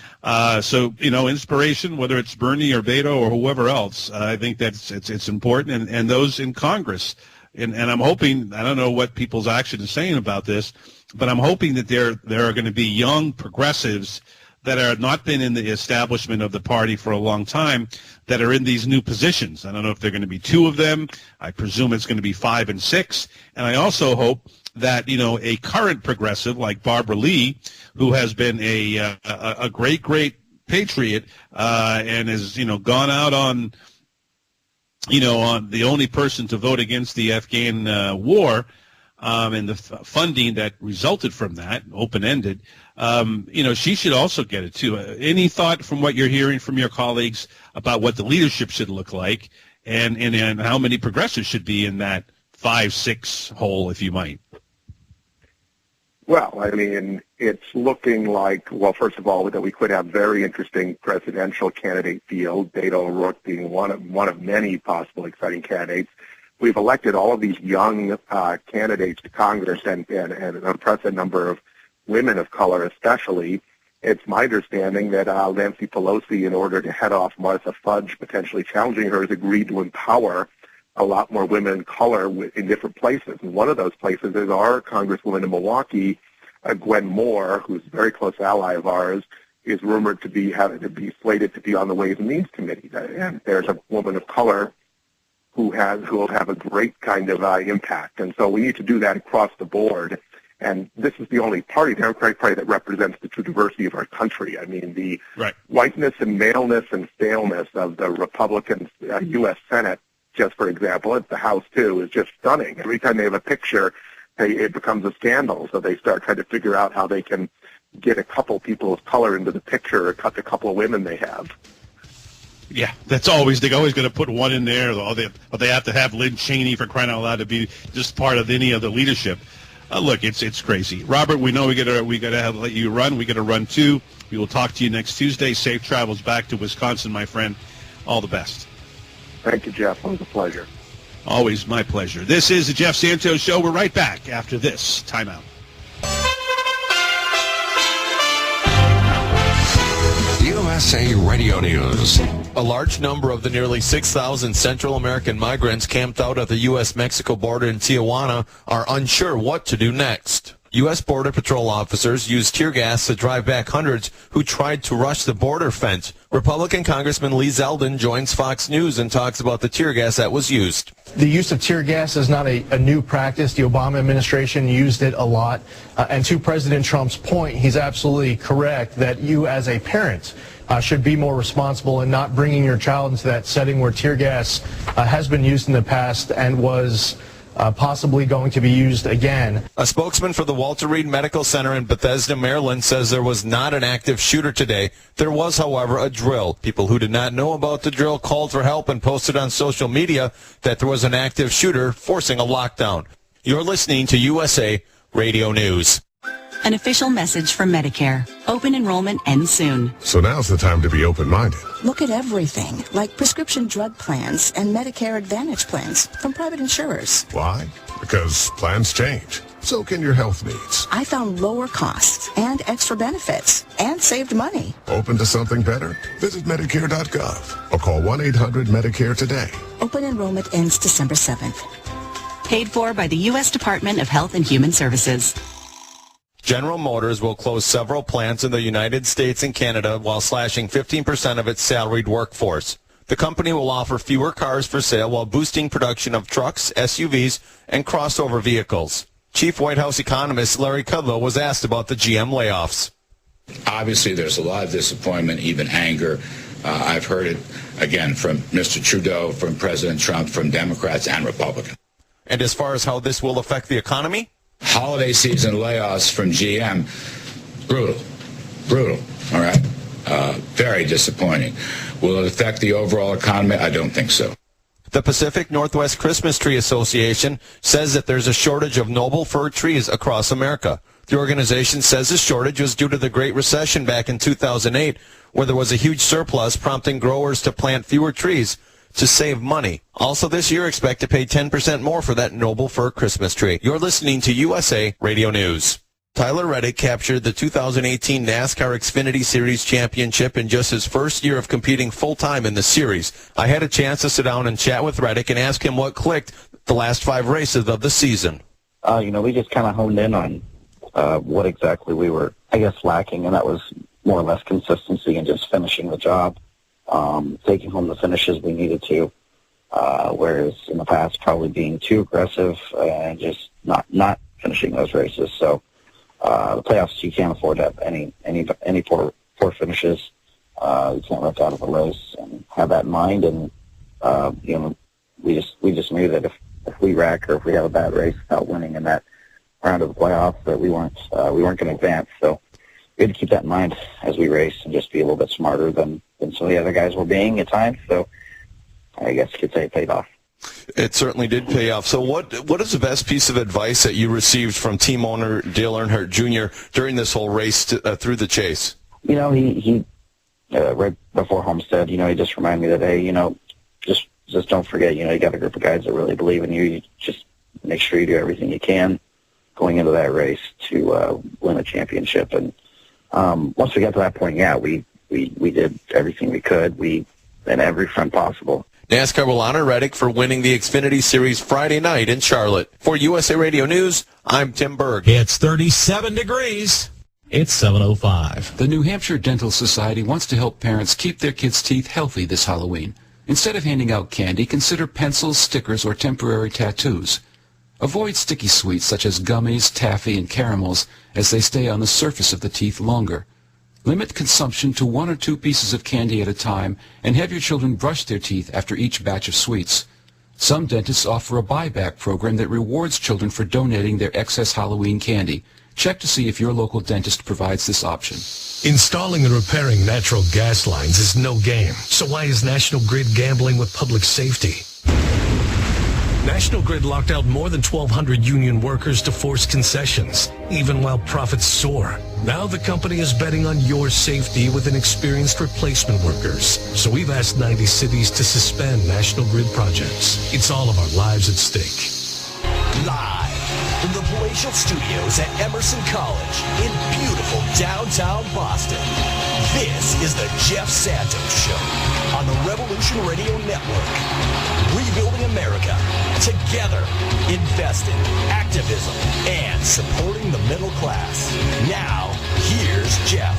So inspiration, whether it's Bernie or Beto or whoever else, I think that's it's important, and those in Congress. And I'm hoping, I don't know what People's Action is saying about this, but I'm hoping that there are going to be young progressives that are not been in the establishment of the party for a long time that are in these new positions. I don't know if they're going to be 2 of them. I presume it's going to be 5 and 6. And I also hope that, a current progressive like Barbara Lee, who has been a great patriot and has, gone out on, on the only person to vote against the Afghan war, and the funding that resulted from that, open-ended, she should also get it too. Any thought from what you're hearing from your colleagues about what the leadership should look like and how many progressives should be in that 5-6 hole, if you might? Well, I mean, it's looking like, well, first of all, that we could have very interesting presidential candidate field, Beto O'Rourke being one of many possible exciting candidates. We've elected all of these young candidates to Congress and an impressive number of women of color especially. It's my understanding that Nancy Pelosi, in order to head off Martha Fudge potentially challenging her, has agreed to empower a lot more women of color in different places. And one of those places is our Congresswoman in Milwaukee, Gwen Moore, who's a very close ally of ours, is rumored to be slated to be on the Ways and Means Committee. And there's a woman of color who will have a great kind of impact. And so we need to do that across the board. And this is the only party, the Democratic Party, that represents the true diversity of our country. I mean, the whiteness and maleness and staleness of the Republican U.S. Senate, just for example, it's the House too, is just stunning. Every time they have a picture, it becomes a scandal. So they start trying to figure out how they can get a couple people of color into the picture or cut the couple of women they have. Yeah, they're always going to put one in there, or they have to have Lynn Cheney, for crying out loud, to be just part of any of the leadership. Look, it's crazy. Robert, we know we got to let you run. We got to run too. We will talk to you next Tuesday. Safe travels back to Wisconsin, my friend. All the best. Thank you, Jeff. It was a pleasure. Always my pleasure. This is the Jeff Santos Show. We're right back after this timeout. USA Radio News. A large number of the nearly 6,000 Central American migrants camped out at the U.S.-Mexico border in Tijuana are unsure what to do next. U.S. Border Patrol officers used tear gas to drive back hundreds who tried to rush the border fence. Republican Congressman Lee Zeldin joins Fox News and talks about the tear gas that was used. The use of tear gas is not a new practice. The Obama administration used it a lot. And to President Trump's point, he's absolutely correct that you as a parent should be more responsible in not bringing your child into that setting where tear gas has been used in the past and was possibly going to be used again. A spokesman for the Walter Reed Medical Center in Bethesda, Maryland, says there was not an active shooter today. There was, however, a drill. People who did not know about the drill called for help and posted on social media that there was an active shooter forcing a lockdown. You're listening to USA Radio News. An official message from Medicare. Open enrollment ends soon. So now's the time to be open-minded. Look at everything, like prescription drug plans and Medicare Advantage plans from private insurers. Why? Because plans change. So can your health needs. I found lower costs and extra benefits and saved money. Open to something better? Visit Medicare.gov or call 1-800-MEDICARE today. Open enrollment ends December 7th. Paid for by the U.S. Department of Health and Human Services. General Motors will close several plants in the United States and Canada while slashing 15% of its salaried workforce. The company will offer fewer cars for sale while boosting production of trucks, SUVs, and crossover vehicles. Chief White House economist Larry Kudlow was asked about the GM layoffs. Obviously, there's a lot of disappointment, even anger. I've heard it, again, from Mr. Trudeau, from President Trump, from Democrats and Republicans. And as far as how this will affect the economy? Holiday season layoffs from GM, brutal, all right? Very disappointing. Will it affect the overall economy? I don't think so. The Pacific Northwest Christmas Tree Association says that there's a shortage of noble fir trees across America. The organization says the shortage was due to the Great Recession back in 2008, where there was a huge surplus prompting growers to plant fewer trees to save money. Also this year, expect to pay 10% more for that noble fir Christmas tree. You're listening to USA Radio News. Tyler Reddick captured the 2018 NASCAR Xfinity Series championship in just his first year of competing full-time in the series. I had a chance to sit down and chat with Reddick and ask him what clicked the last 5 races of the season. We just kind of honed in on what exactly we were, lacking, and that was more or less consistency and just finishing the job, taking home the finishes we needed to, whereas in the past probably being too aggressive and just not finishing those races. So the playoffs, you can't afford to have any poor finishes. You can't let out of a race, and have that in mind. And we just knew that if we wreck or if we have a bad race without winning in that round of the playoffs, that we weren't going to advance. So we had to keep that in mind as we race and just be a little bit smarter than some of the other guys were being at times. So I guess you could say it paid off. It certainly did pay off. So what is the best piece of advice that you received from team owner Dale Earnhardt Jr. during this whole race through the chase? He right before Homestead, he just reminded me that, hey, just don't forget, you got a group of guys that really believe in you. You just make sure you do everything you can going into that race to win a championship. And once we got to that point, we did everything we could. We in every front possible. NASCAR will honor Reddick for winning the Xfinity Series Friday night in Charlotte. For USA Radio News, I'm Tim Berg. It's 37 degrees. It's 7:05. The New Hampshire Dental Society wants to help parents keep their kids' teeth healthy this Halloween. Instead of handing out candy, consider pencils, stickers, or temporary tattoos. Avoid sticky sweets such as gummies, taffy, and caramels as they stay on the surface of the teeth longer. Limit consumption to 1 or 2 pieces of candy at a time, and have your children brush their teeth after each batch of sweets. Some dentists offer a buyback program that rewards children for donating their excess Halloween candy. Check to see if your local dentist provides this option. Installing and repairing natural gas lines is no game. So why is National Grid gambling with public safety? National Grid locked out more than 1,200 union workers to force concessions, even while profits soar. Now the company is betting on your safety with inexperienced replacement workers. So we've asked 90 cities to suspend National Grid projects. It's all of our lives at stake. Live from the palatial studios at Emerson College in beautiful downtown Boston, this is the Jeff Santos Show on the Revolution Radio Network. Rebuilding America, together, investing, activism, and supporting the middle class. Now, here's Jeff.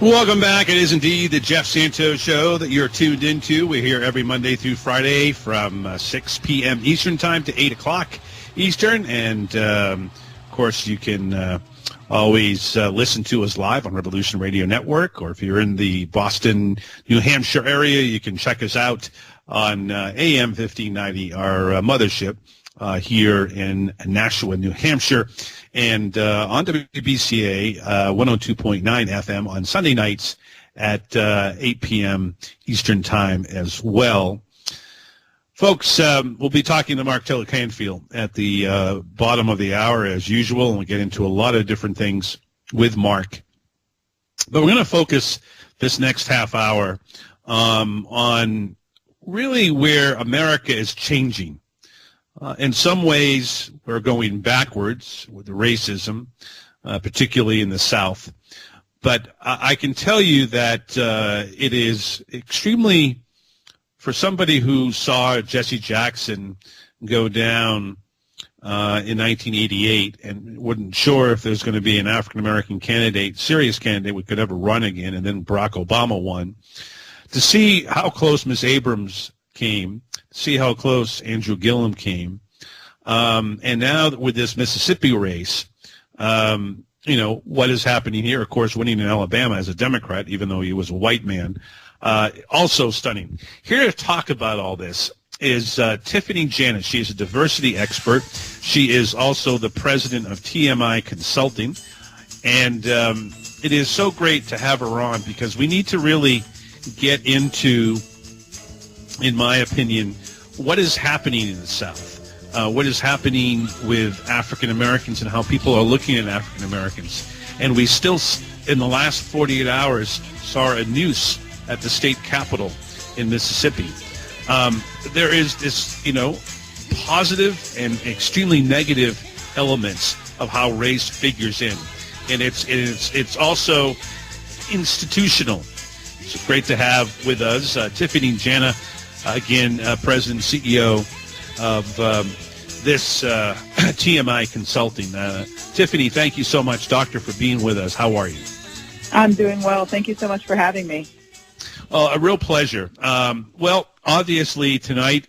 Welcome back. It is indeed the Jeff Santos Show that you're tuned into. We're here every Monday through Friday from 6 p.m. Eastern Time to 8 o'clock Eastern. And, of course, you can always listen to us live on Revolution Radio Network. Or if you're in the Boston, New Hampshire area, you can check us out on AM 1590, our mothership here in Nashua, New Hampshire. And on WBCA 102.9 FM on Sunday nights at 8 p.m. Eastern Time as well. Folks, we'll be talking to Mark Taylor-Canfield at the bottom of the hour as usual, and we'll get into a lot of different things with Mark. But we're going to focus this next half hour on really where America is changing. In some ways, we're going backwards with the racism, particularly in the South. But I can tell you that it is extremely, for somebody who saw Jesse Jackson go down in 1988 and wasn't sure if there's going to be an African-American candidate, serious candidate, we could ever run again, and then Barack Obama won, to see how close Ms. Abrams came, see how close Andrew Gillum came, and now with this Mississippi race, what is happening here? Of course, winning in Alabama as a Democrat, even though he was a white man, also stunning. Here to talk about all this is Tiffany Janis. She is a diversity expert. She is also the president of TMI Consulting, and it is so great to have her on because we need to really get into, in my opinion, what is happening in the South, what is happening with African Americans and how people are looking at African Americans. And we still, in the last 48 hours, saw a noose at the state capitol in Mississippi. There is this, positive and extremely negative elements of how race figures in. And it's also institutional. It's great to have with us Tiffany Janis, again, President and CEO of this TMI Consulting. Tiffany, thank you so much, Doctor, for being with us. How are you? I'm doing well. Thank you so much for having me. A real pleasure. Well, obviously tonight,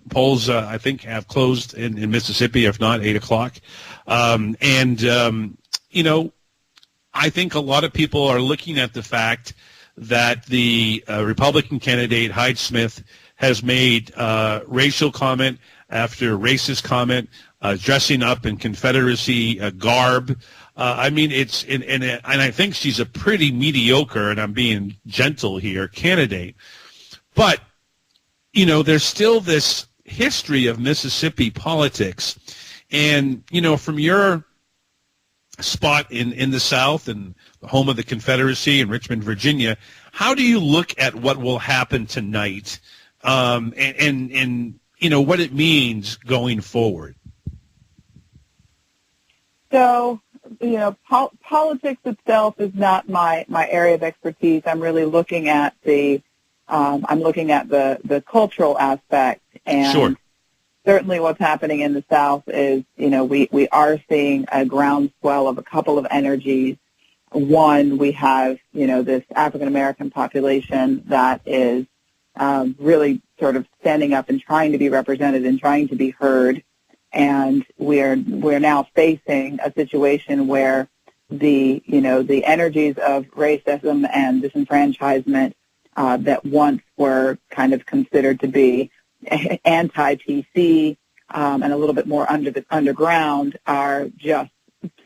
polls I think have closed in Mississippi, if not 8 o'clock. I think a lot of people are looking at the fact that the Republican candidate, Hyde Smith, has made racial comment after racist comment, dressing up in Confederacy garb. It's and I think she's a pretty mediocre, and I'm being gentle here, candidate. But there's still this history of Mississippi politics, and from your spot in the South and the home of the Confederacy in Richmond, Virginia, how do you look at what will happen tonight, and what it means going forward? So, politics itself is not my area of expertise. I'm really looking at the cultural aspect, and sure. Certainly what's happening in the South is, we are seeing a groundswell of a couple of energies. One, we have, this African-American population that is really sort of standing up and trying to be represented and trying to be heard. And we're now facing a situation where the energies of racism and disenfranchisement that once were kind of considered to be anti-PC and a little bit more underground are just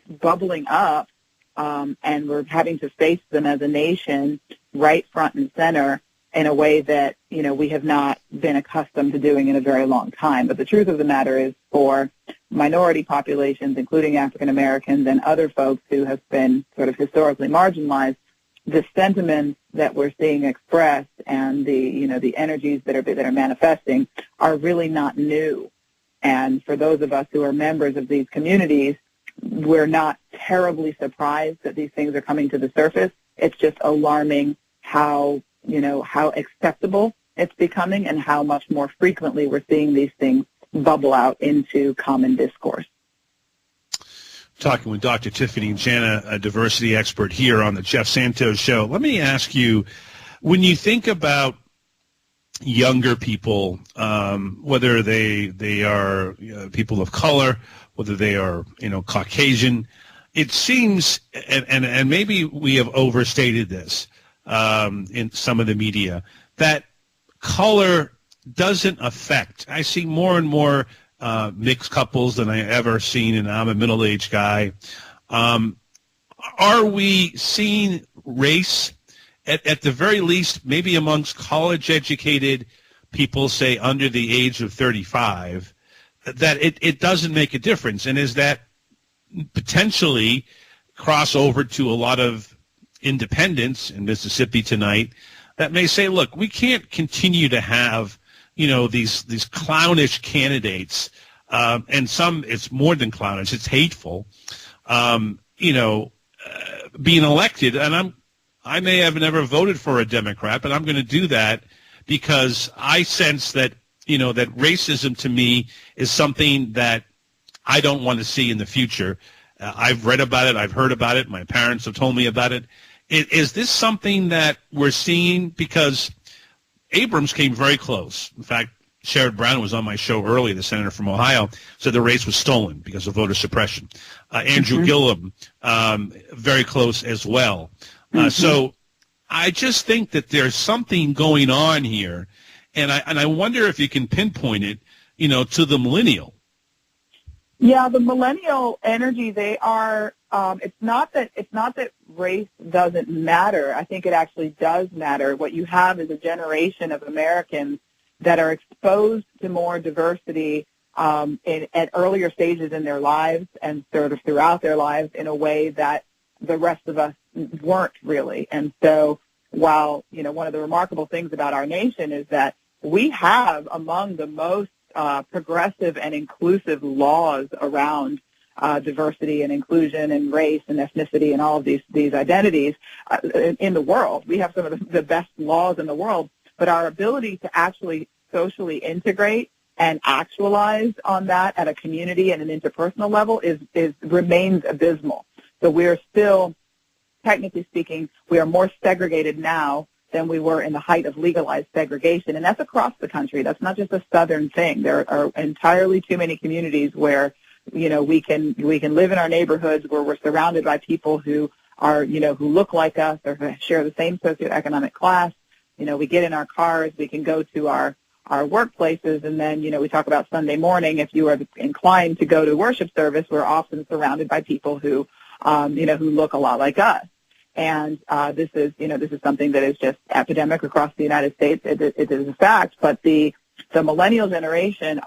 bubbling up, and we're having to face them as a nation right front and center in a way that, we have not been accustomed to doing in a very long time. But the truth of the matter is, for minority populations, including African Americans and other folks who have been sort of historically marginalized, the sentiments that we're seeing expressed and the energies that are manifesting are really not new. And for those of us who are members of these communities, we're not terribly surprised that these things are coming to the surface. It's just alarming how acceptable it's becoming and how much more frequently we're seeing these things bubble out into common discourse. Talking with Dr. Tiffany Jana, a diversity expert here on the Jeff Santos Show. Let me ask you, when you think about younger people, whether they are people of color, whether they are Caucasian, it seems, and maybe we have overstated this in some of the media, that color doesn't affect. I see more and more mixed couples than I ever seen, and I'm a middle-aged guy. Are we seeing race, at the very least, maybe amongst college-educated people, say, under the age of 35, that it doesn't make a difference? And is that potentially cross over to a lot of independents in Mississippi tonight that may say, look, we can't continue to have these clownish candidates, and some, it's more than clownish, it's hateful, being elected. And I may have never voted for a Democrat, but I'm going to do that because I sense that, that racism to me is something that I don't want to see in the future. I've read about it. I've heard about it. My parents have told me about it. Is this something that we're seeing? Because Abrams came very close. In fact, Sherrod Brown was on my show earlier, the senator from Ohio, said the race was stolen because of voter suppression. Andrew Gillum, very close as well. So I just think that there's something going on here, and I wonder if you can pinpoint it, to the millennial. Yeah, the millennial energy, they are, it's not that race doesn't matter. I think it actually does matter. What you have is a generation of Americans that are exposed to more diversity at earlier stages in their lives and sort of throughout their lives in a way that the rest of us weren't really. And so while, one of the remarkable things about our nation is that we have among the most progressive and inclusive laws around diversity and inclusion and race and ethnicity and all of these identities in the world. We have some of the best laws in the world, but our ability to actually socially integrate and actualize on that at a community and an interpersonal level remains abysmal. So we're still, technically speaking, we are more segregated now than we were in the height of legalized segregation, and that's across the country. That's not just a southern thing. There are entirely too many communities where, we can live in our neighborhoods where we're surrounded by people who are, who look like us or who share the same socioeconomic class. We get in our cars, we can go to our workplaces, and then, we talk about Sunday morning. If you are inclined to go to worship service, we're often surrounded by people who, who look a lot like us. And this is something that is just epidemic across the United States. It is a fact. But the millennial generation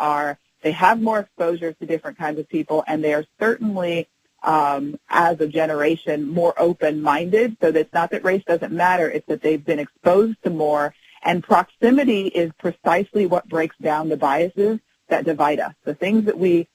they have more exposure to different kinds of people, and they are certainly, as a generation, more open-minded. So it's not that race doesn't matter; it's that they've been exposed to more. And proximity is precisely what breaks down the biases that divide us. The things that we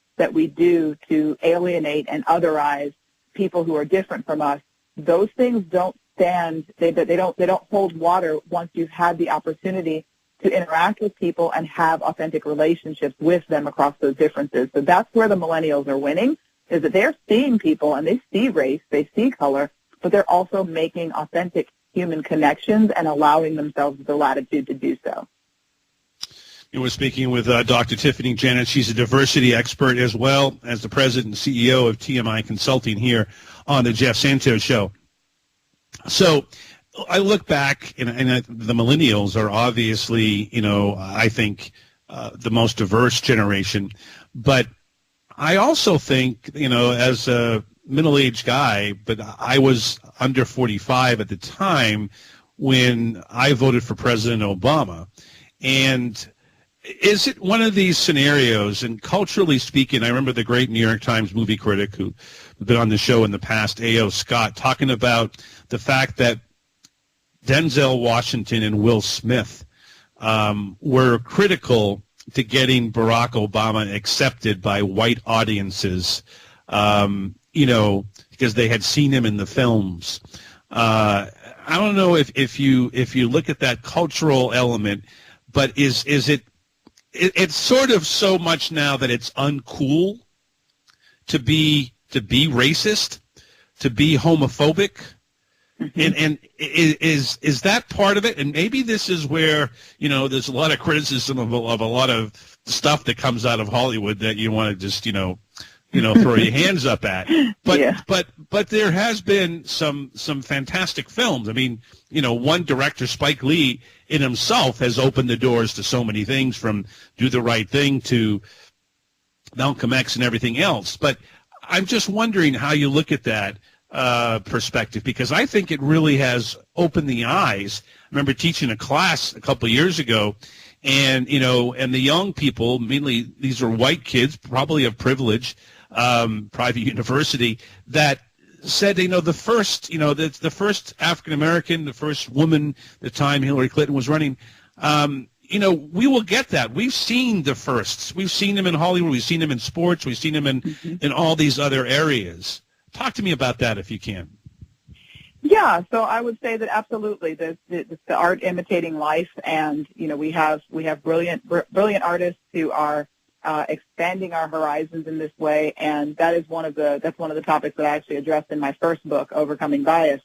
do to alienate and otherize people who are different from us, those things don't stand. They don't hold water once you've had the opportunity to interact with people and have authentic relationships with them across those differences. So that's where the millennials are winning, is that they're seeing people and they see race, they see color, but they're also making authentic human connections and allowing themselves the latitude to do so. We're speaking with Dr. Tiffany Janet. She's a diversity expert as well as the president and CEO of TMI Consulting here on the Jeff Santos Show. So I look back, and the millennials are obviously, I think, the most diverse generation. But I also think, as a middle-aged guy, but I was under 45 at the time when I voted for President Obama. And is it one of these scenarios, and culturally speaking, I remember the great New York Times movie critic who's been on the show in the past, A.O. Scott, talking about the fact that Denzel Washington and Will Smith were critical to getting Barack Obama accepted by white audiences, because they had seen him in the films. I don't know if you look at that cultural element, but is it it's sort of so much now that it's uncool to be racist, to be homophobic. Mm-hmm. And is that part of it? And maybe this is where, there's a lot of criticism of a lot of stuff that comes out of Hollywood that you want to just, throw your hands up at. But yeah. but there has been some fantastic films. I mean, one director, Spike Lee, in himself has opened the doors to so many things, from Do the Right Thing to Malcolm X and everything else. But I'm just wondering how you look at that perspective, because I think it really has opened the eyes. I remember teaching a class a couple of years ago, and and the young people, mainly these are white kids, probably of privilege, private university, that said, the first African American, the first woman, the time Hillary Clinton was running, we will get that. We've seen the firsts. We've seen them in Hollywood. We've seen them in sports. We've seen them in all these other areas. Talk to me about that if you can. Yeah, so I would say that absolutely, the art imitating life, and we have brilliant artists who are expanding our horizons in this way, and that's one of the topics that I actually addressed in my first book, Overcoming Bias,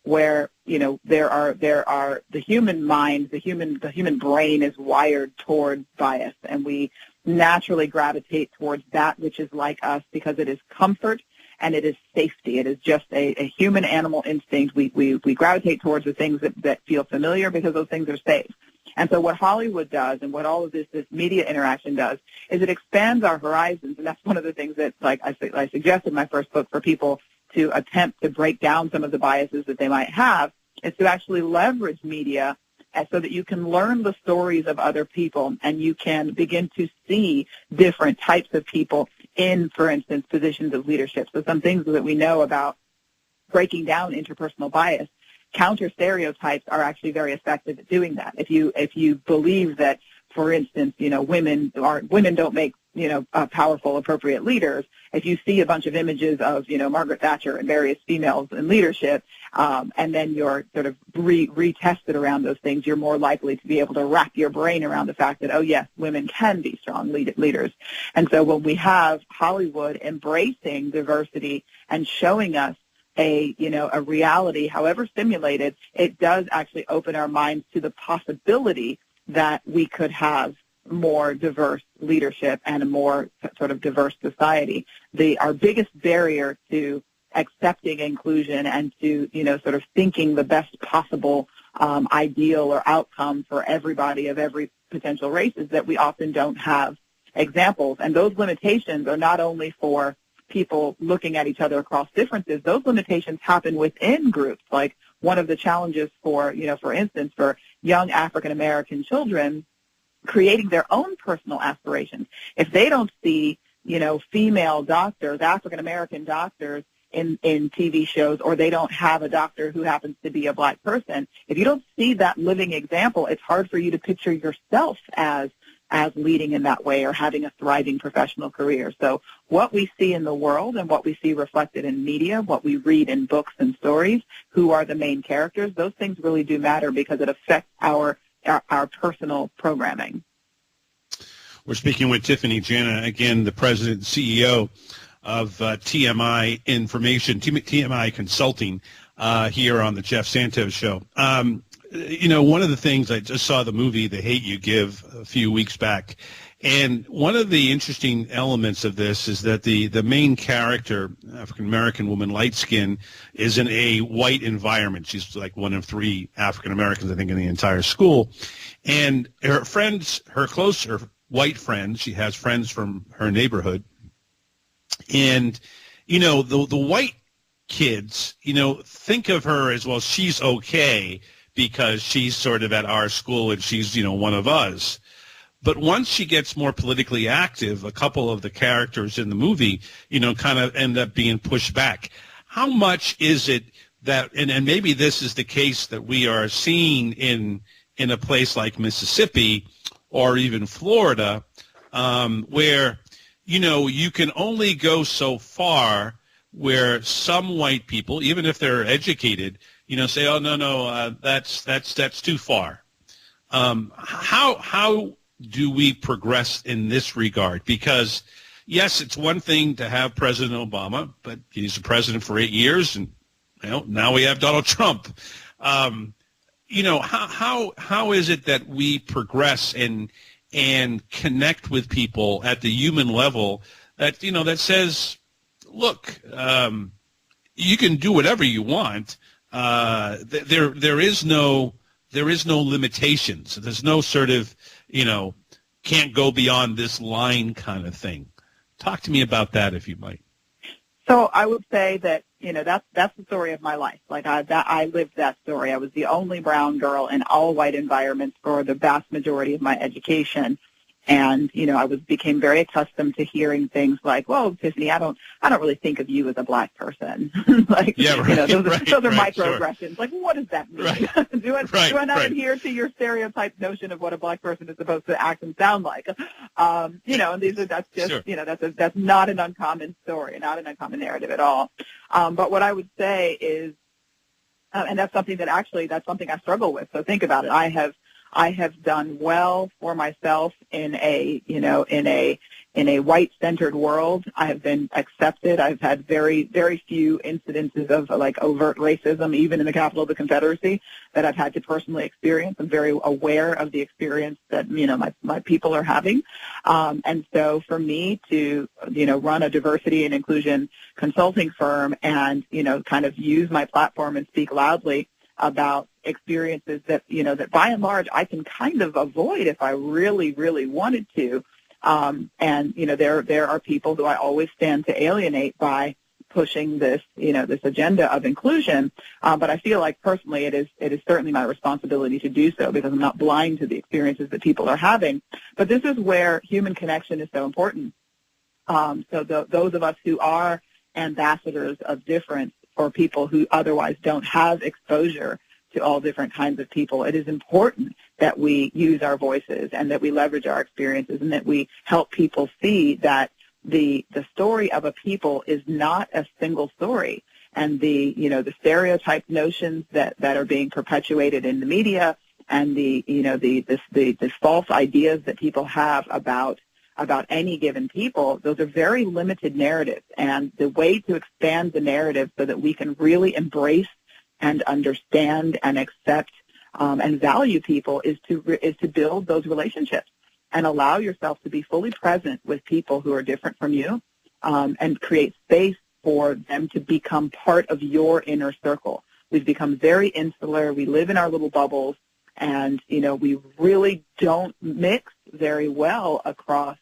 where there are the human mind, the human brain is wired toward bias, and we naturally gravitate towards that which is like us because it is comfort. And it is safety. It is just a human animal instinct. We gravitate towards the things that feel familiar because those things are safe. And so what Hollywood does, and what all of this media interaction does, is it expands our horizons. And that's one of the things that, like I suggested in my first book, for people to attempt to break down some of the biases that they might have, is to actually leverage media so that you can learn the stories of other people, and you can begin to see different types of people in, for instance, positions of leadership. So some things that we know about breaking down interpersonal bias, counter stereotypes are actually very effective at doing that. If you believe that, for instance, women don't make powerful, appropriate leaders. If you see a bunch of images of, Margaret Thatcher and various females in leadership, and then you're sort of retested around those things, you're more likely to be able to wrap your brain around the fact that, oh, yes, women can be strong leaders. And so when we have Hollywood embracing diversity and showing us a reality, however simulated, it does actually open our minds to the possibility that we could have more diverse leadership and a more sort of diverse society. Our biggest barrier to accepting inclusion and to, sort of thinking the best possible ideal or outcome for everybody of every potential race is that we often don't have examples. And those limitations are not only for people looking at each other across differences, those limitations happen within groups. Like one of the challenges for instance, for young African American children creating their own personal aspirations. If they don't see, female doctors, African American doctors in TV shows, or they don't have a doctor who happens to be a black person, if you don't see that living example, it's hard for you to picture yourself as leading in that way or having a thriving professional career. So what we see in the world and what we see reflected in media, what we read in books and stories, who are the main characters, those things really do matter because it affects our personal programming. We're speaking with Tiffany Jana, again, the president and CEO of TMI TMI Consulting here on the Jeff Santos Show. One of the things, I just saw the movie The Hate You Give a few weeks back, and one of the interesting elements of this is that the main character, African-American woman, light skin, is in a white environment. She's like one of 3 African-Americans, I think, in the entire school. And her friends, her white friends, she has friends from her neighborhood. And, the white kids, think of her as, well, she's okay, because she's sort of at our school and she's, one of us. But once she gets more politically active, a couple of the characters in the movie, kind of end up being pushed back. How much is it that, and maybe this is the case that we are seeing in a place like Mississippi or even Florida, where, you can only go so far where some white people, even if they're educated, say, oh, no, that's too far. How do we progress in this regard? Because, yes, it's one thing to have President Obama, but he's the president for 8 years, and now we have Donald Trump. How is it that we progress and connect with people at the human level that, that says, look, you can do whatever you want. There is no limitations. There's no sort of, can't go beyond this line kind of thing. Talk to me about that, if you might. So I would say that, that's the story of my life. Like I lived that story. I was the only brown girl in all white environments for the vast majority of my education. And, I became very accustomed to hearing things like, well, Tiffany, I don't really think of you as a black person. Like, those are microaggressions. Sure. Like, what does that mean? Right. do I not adhere to your stereotyped notion of what a black person is supposed to act and sound like? And that's just, sure. That's not an uncommon story, not an uncommon narrative at all. But what I would say is, and that's something I struggle with. So think about it. I have done well for myself in a white-centered world. I have been accepted. I've had very, very few incidences of like overt racism, even in the capital of the Confederacy, that I've had to personally experience. I'm very aware of the experience that, my people are having. And so for me to, run a diversity and inclusion consulting firm and, kind of use my platform and speak loudly about experiences that, that by and large I can kind of avoid if I really, really wanted to. And, there are people who I always stand to alienate by pushing this, this agenda of inclusion. But I feel like personally it is certainly my responsibility to do so because I'm not blind to the experiences that people are having. But this is where human connection is so important. So those of us who are ambassadors of difference, or people who otherwise don't have exposure to all different kinds of people, it is important that we use our voices and that we leverage our experiences and that we help people see that the story of a people is not a single story. And the stereotype notions that are being perpetuated in the media and the false ideas that people have about any given people, those are very limited narratives. And the way to expand the narrative so that we can really embrace and understand and accept and value people is to build those relationships and allow yourself to be fully present with people who are different from you, and create space for them to become part of your inner circle. We've become very insular. We live in our little bubbles, and we really don't mix very well across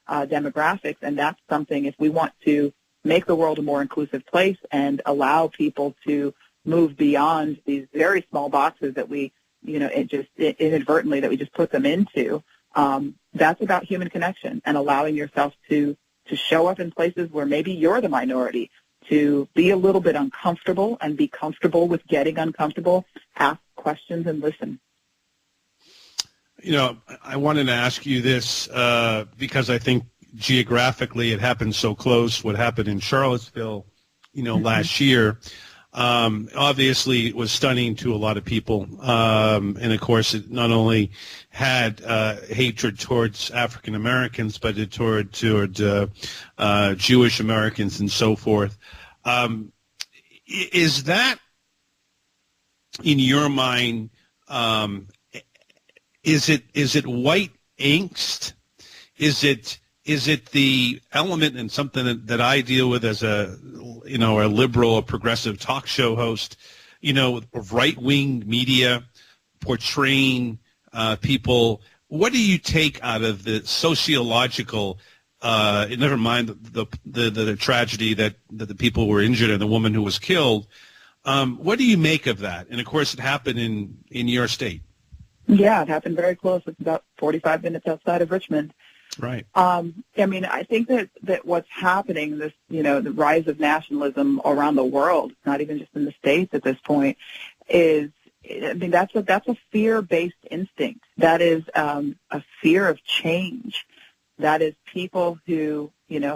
demographics, and that's something, if we want to make the world a more inclusive place and allow people to move beyond these very small boxes that we, inadvertently that we just put them into, that's about human connection and allowing yourself to show up in places where maybe you're the minority, to be a little bit uncomfortable and be comfortable with getting uncomfortable, ask questions and listen. I wanted to ask you this because I think geographically it happened so close. What happened in Charlottesville, last year, obviously it was stunning to a lot of people. And of course, it not only had hatred towards African Americans, but it toward Jewish Americans and so forth. Is that, in your mind, is it white angst? Is it the element, and something that I deal with as a liberal, a progressive talk show host, right-wing media portraying people? What do you take out of the sociological, never mind the tragedy that the people were injured and the woman who was killed? What do you make of that? And of course it happened in your state. Yeah, it happened very close. It's about 45 minutes outside of Richmond. Right. I think that what's happening, this, the rise of nationalism around the world, not even just in the States at this point, is, that's a fear-based instinct. That is a fear of change. That is people who,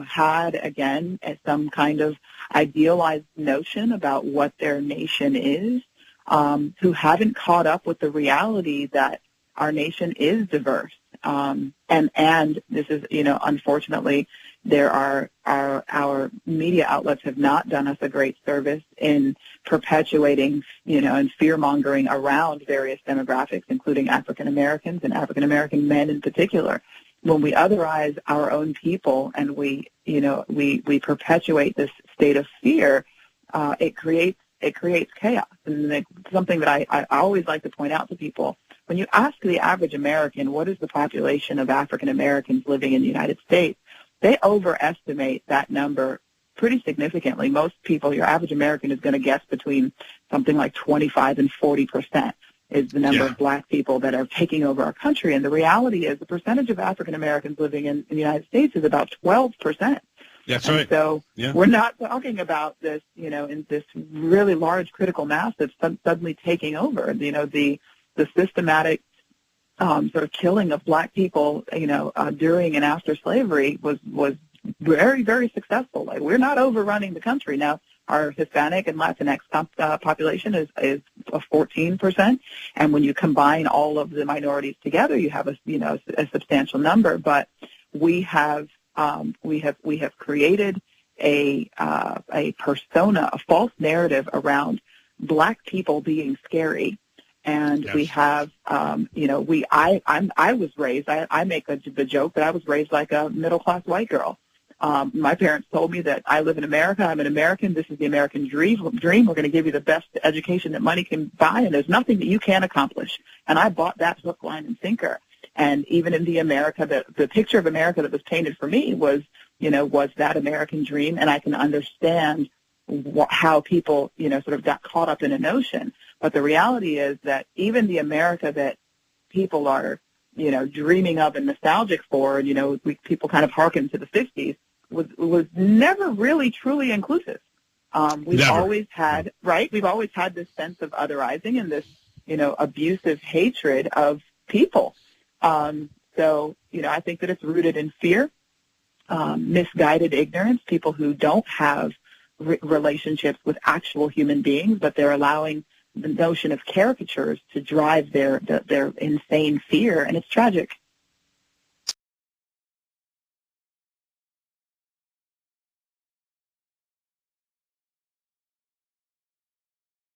had, again, some kind of idealized notion about what their nation is, who haven't caught up with the reality that our nation is diverse. And this is, unfortunately, our media outlets have not done us a great service in perpetuating, and fear-mongering around various demographics, including African Americans and African American men in particular. When we otherize our own people and we perpetuate this state of fear, it creates chaos. And something that I always like to point out to people, when you ask the average American, what is the population of African Americans living in the United States, they overestimate that number pretty significantly. Most people, your average American, is going to guess between something like 25 and 40% is the number of black people that are taking over our country. And the reality is the percentage of African Americans living in the United States is about 12%. That's right. So we're not talking about this, in this really large critical mass that's suddenly taking over. The systematic sort of killing of black people, during and after slavery was very, very successful. Like, we're not overrunning the country now. Our Hispanic and Latinx population is 14%, and when you combine all of the minorities together, you have a substantial number. But we have created a persona, a false narrative around black people being scary. And we have, I was raised, I make the joke that I was raised like a middle-class white girl. My parents told me that I live in America, I'm an American, this is the American dream, we're going to give you the best education that money can buy, and there's nothing that you can't accomplish. And I bought that hook, line, and sinker. And even in the picture of America that was painted for me was that American dream, and I can understand how people, sort of got caught up in a notion. But the reality is that even the America that people are, dreaming of and nostalgic for, people kind of hearken to the 50s, was never really truly inclusive. We've always had this sense of otherizing and this, abusive hatred of people. So, I think that it's rooted in fear, misguided ignorance, people who don't have relationships with actual human beings, but they're allowing the notion of caricatures to drive their insane fear, and it's tragic.